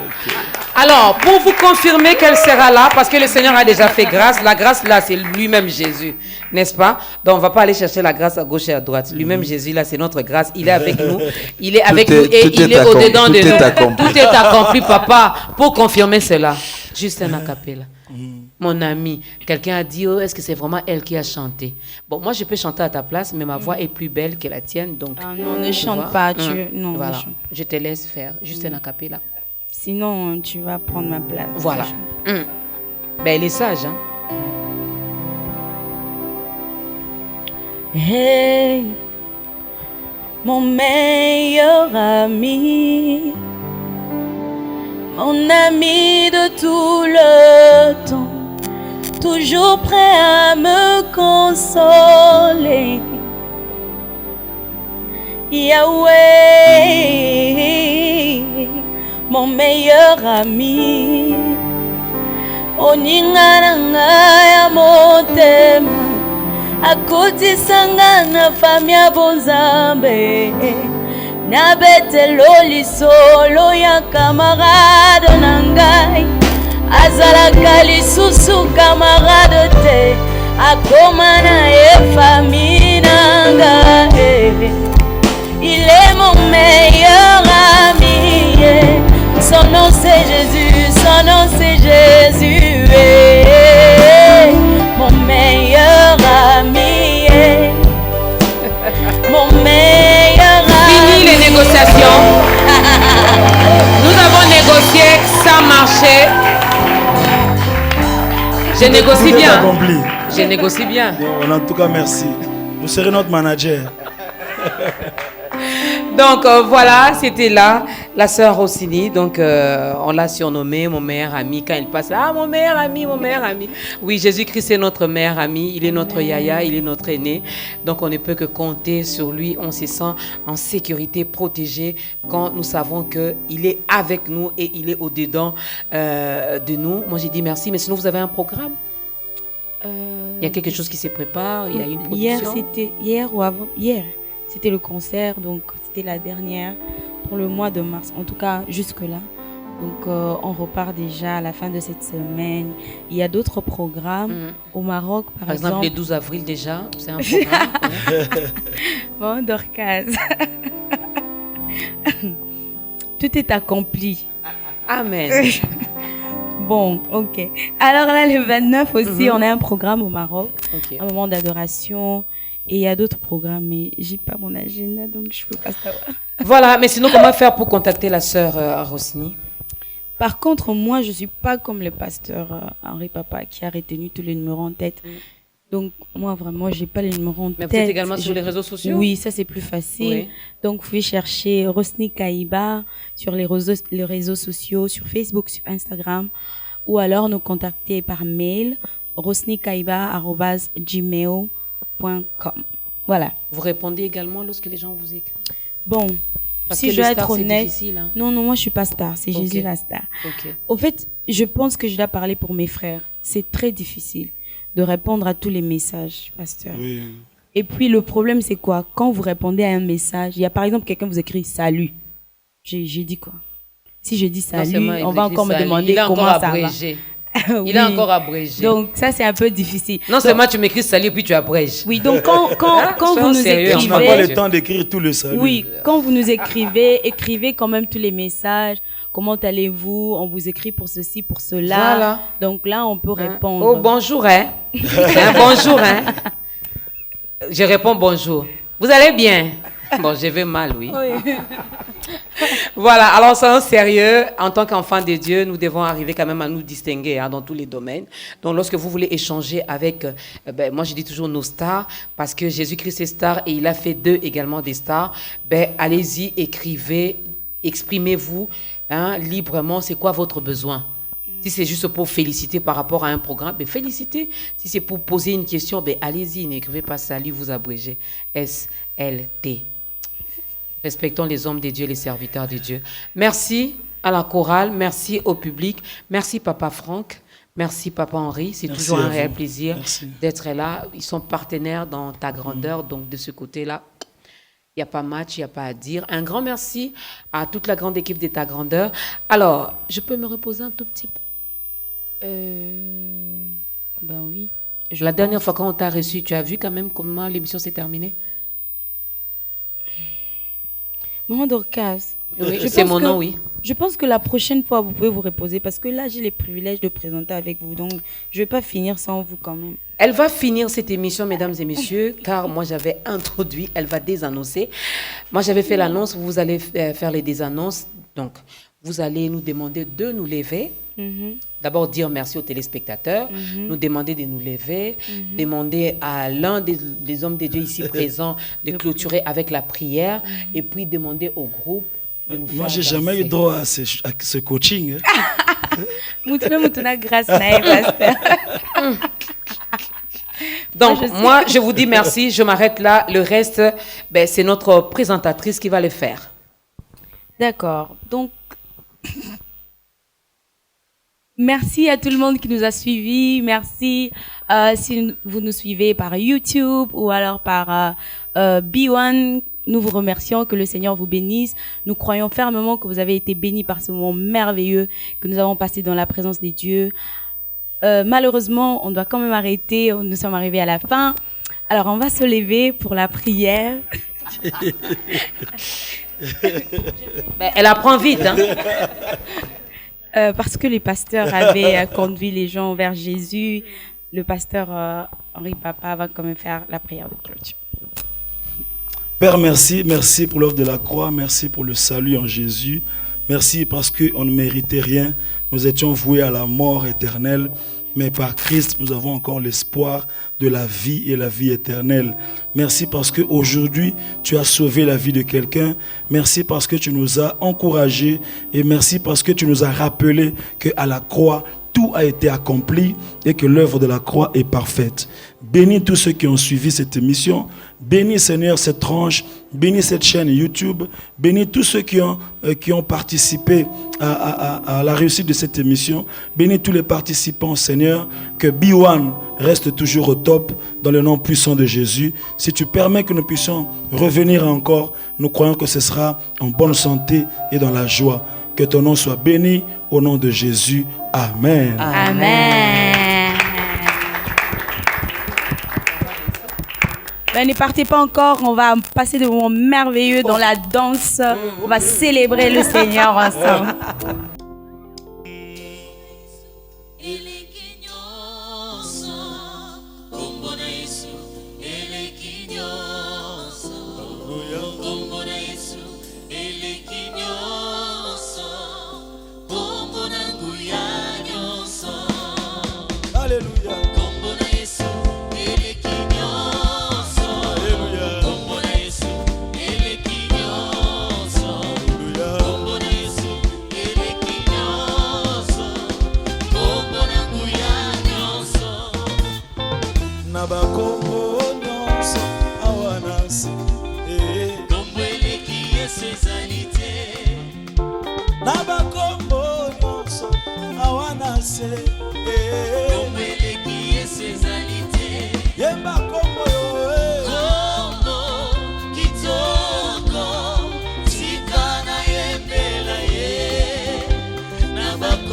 Alors, pour vous confirmer qu'elle sera là, parce que le Seigneur a déjà fait grâce, la grâce là, c'est lui-même Jésus, n'est-ce pas? Donc, on ne va pas aller chercher la grâce à gauche et à droite. Lui-même Jésus, là, c'est notre grâce. Il est avec nous. Il est avec nous et il est au-dedans de nous. Tout est accompli, papa. Pour confirmer cela, juste un acapella. Mon ami, quelqu'un a dit, oh, est-ce que c'est vraiment elle qui a chanté? Bon, moi, je peux chanter à ta place, mais ma voix est plus belle que la tienne, donc... Ah non, ne chante pas. Non, voilà. ne chante. Je te laisse faire, juste un acapella. Sinon, tu vas prendre ma place. Voilà. Ben, elle est sage, hein? Hey, mon meilleur ami, mon ami de tout le temps, toujours prêt à me consoler. Yahweh, mon meilleur ami, oningana ya motema, akotisanga na fami ya bonzambe, na betelo lisolo ya camarade na ngai, azalaka lisusu camarade te, akoma na ye fami na ngai. Il est mon meilleur ami, son nom c'est Jésus, son nom c'est Jésus, mon meilleur ami, mon meilleur ami. Fini les négociations. Nous avons négocié, ça marchait. Je négocie bien. Je négocie bien. Bon, en tout cas, merci. Vous serez notre manager. Donc voilà, c'était là la sœur Rossini. Donc on l'a surnommée mon meilleur ami. Quand il passe, ah mon meilleur ami, mon meilleur ami. Oui, Jésus-Christ est notre meilleur ami. Il est notre yaya, il est notre aîné. Donc on ne peut que compter sur lui. On se sent en sécurité, protégé quand nous savons qu'il est avec nous et il est au-dedans de nous. Moi j'ai dit merci, mais sinon vous avez un programme? Il y a quelque chose qui se prépare, il y a une production. Hier, c'était le concert, donc c'était la dernière pour le mois de mars, en tout cas jusque-là. Donc on repart déjà à la fin de cette semaine. Il y a d'autres programmes au Maroc, par exemple. Le 12 avril déjà, c'est un programme. Bon, Dorcas. Tout est accompli. Amen. Bon, ok. Alors là, le 29 aussi, on a un programme au Maroc, un moment d'adoration. Et il y a d'autres programmes, mais j'ai pas mon agenda, donc je peux pas savoir. Voilà, mais sinon, comment faire pour contacter la sœur Rossini? Par contre, moi, je suis pas comme le pasteur Henri Papa qui a retenu tous les numéros en tête. Donc, moi, vraiment, j'ai pas les numéros en tête. Mais vous êtes également sur les réseaux sociaux? Oui, ça, c'est plus facile. Oui. Donc, vous pouvez chercher Rosny Kaïba sur les réseaux sociaux, sur Facebook, sur Instagram, ou alors nous contacter par mail, rosnykaiba@gmail.com. Voilà. Vous répondez également lorsque les gens vous écrivent? Bon, parce si que je dois être honnête, hein? non, moi je suis pas star, c'est Jésus la star. Au fait, je pense que je dois parler pour mes frères. C'est très difficile de répondre à tous les messages, pasteur. Oui. Et puis le problème c'est quoi? Quand vous répondez à un message, il y a par exemple quelqu'un vous écrit salut. J'ai dit quoi? Si je dis salut, on va encore me demander comment ça va. Il a encore abrégé. Donc, ça, c'est un peu difficile. Non seulement tu m'écris salut, puis tu abrèges. Oui, donc quand vous nous sérieux, On n'a pas écrivez... le temps d'écrire tout le salut. Oui, quand vous nous écrivez, écrivez quand même tous les messages. Comment allez-vous? On vous écrit pour ceci, pour cela. Voilà. Donc là, on peut répondre. Oh, bonjour, hein. Bonjour, hein. Je réponds bonjour. Vous allez bien? Bon, je vais mal, oui. Voilà, alors soyons sérieux. En tant qu'enfants de Dieu, nous devons arriver quand même à nous distinguer dans tous les domaines. Donc, lorsque vous voulez échanger avec, moi je dis toujours nos stars, parce que Jésus-Christ est star et il a fait d'eux également des stars. Allez-y, écrivez, exprimez-vous librement. C'est quoi votre besoin? Si c'est juste pour féliciter par rapport à un programme, félicitez. Si c'est pour poser une question, allez-y, n'écrivez pas salut, vous abrégez. S-L-T. Respectons les hommes de Dieu, les serviteurs de Dieu. Merci à la chorale, merci au public, merci Papa Franck, merci Papa Henri. C'est toujours un réel plaisir d'être là. Ils sont partenaires dans ta grandeur, donc de ce côté-là, il n'y a pas match, il n'y a pas à dire. Un grand merci à toute la grande équipe de ta grandeur. Alors, je peux me reposer un tout petit peu? Oui. La dernière fois quand on t'a reçu, tu as vu quand même comment l'émission s'est terminée? Maman Dorcas. Oui, c'est mon nom, oui. Je pense que la prochaine fois, vous pouvez vous reposer parce que là, j'ai les privilèges de présenter avec vous. Donc, je ne vais pas finir sans vous quand même. Elle va finir cette émission, mesdames et messieurs, car moi, j'avais introduit, elle va désannoncer. Moi, j'avais fait l'annonce, vous allez faire les désannonces. Donc, vous allez nous demander de nous lever. D'abord, dire merci aux téléspectateurs, nous demander de nous lever, demander à l'un des hommes de Dieu ici présents de clôturer avec la prière et puis demander au groupe de nous faire Moi, j'ai danser. jamais eu droit à ce coaching. Donc, moi, je vous dis merci, je m'arrête là. Le reste, c'est notre présentatrice qui va le faire. D'accord. Donc, merci à tout le monde qui nous a suivis. Merci si vous nous suivez par YouTube ou alors par B1. Nous vous remercions, que le Seigneur vous bénisse. Nous croyons fermement que vous avez été bénis par ce moment merveilleux que nous avons passé dans la présence des dieux. Malheureusement, on doit quand même arrêter. Nous sommes arrivés à la fin. Alors, on va se lever pour la prière. Elle apprend vite, hein? Parce que les pasteurs avaient conduit les gens vers Jésus. Le pasteur Henri Papa va quand même faire la prière de clôture. Père, merci pour l'œuvre de la croix, merci pour le salut en Jésus. Merci parce qu'on ne méritait rien. Nous étions voués à la mort éternelle. Mais par Christ, nous avons encore l'espoir de la vie et la vie éternelle. Merci parce qu'aujourd'hui, tu as sauvé la vie de quelqu'un. Merci parce que tu nous as encouragés. Et merci parce que tu nous as rappelé qu'à la croix, tout a été accompli et que l'œuvre de la croix est parfaite. Bénis tous ceux qui ont suivi cette émission. Bénis, Seigneur, cette tranche. Bénis cette chaîne YouTube. Bénis tous ceux qui ont participé à la réussite de cette émission. Bénis tous les participants, Seigneur. Que B1 reste toujours au top dans le nom puissant de Jésus. Si tu permets que nous puissions revenir encore, nous croyons que ce sera en bonne santé et dans la joie. Que ton nom soit béni au nom de Jésus. Amen. Amen. Ne partez pas encore, on va passer des moments merveilleux dans la danse. On va célébrer le Seigneur ensemble.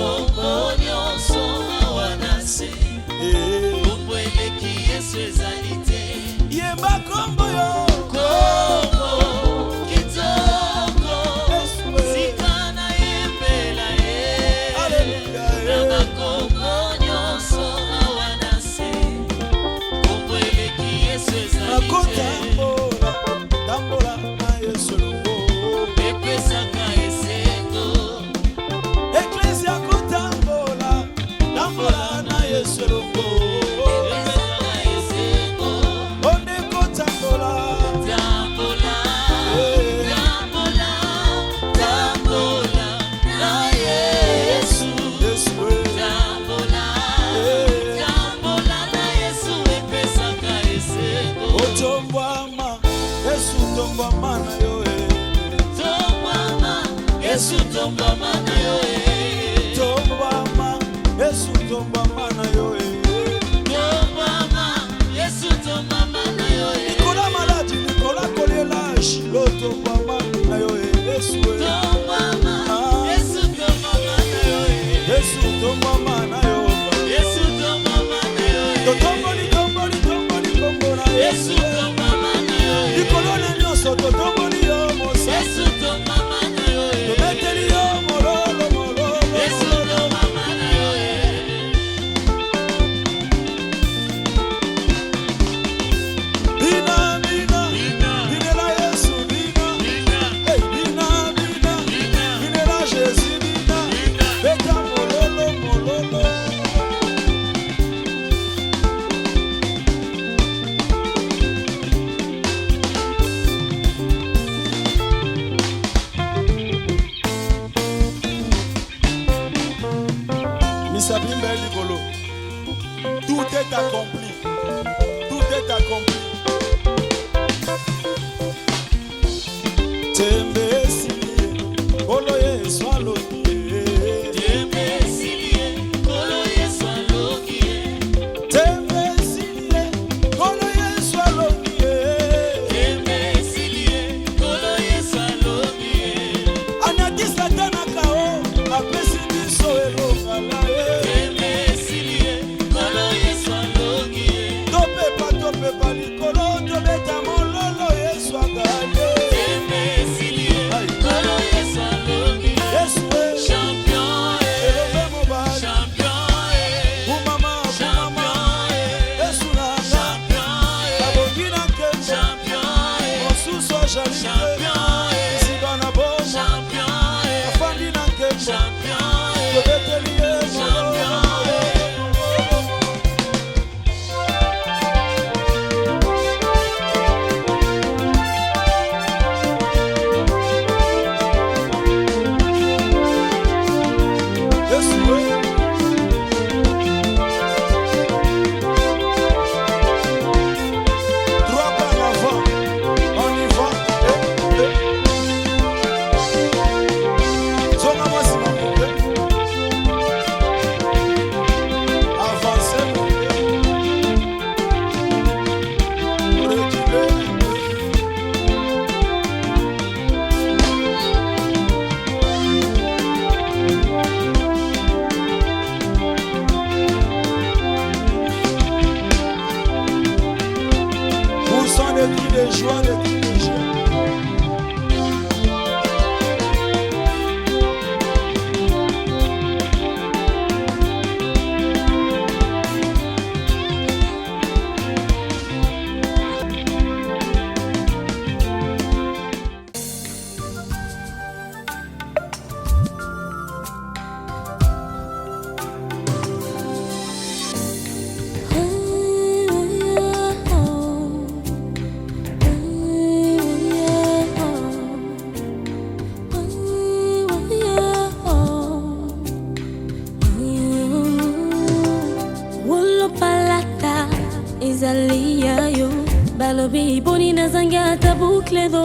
Kombo nyonso Tout est accompli. Tout est accompli. Balobi boni na zanga tabukle do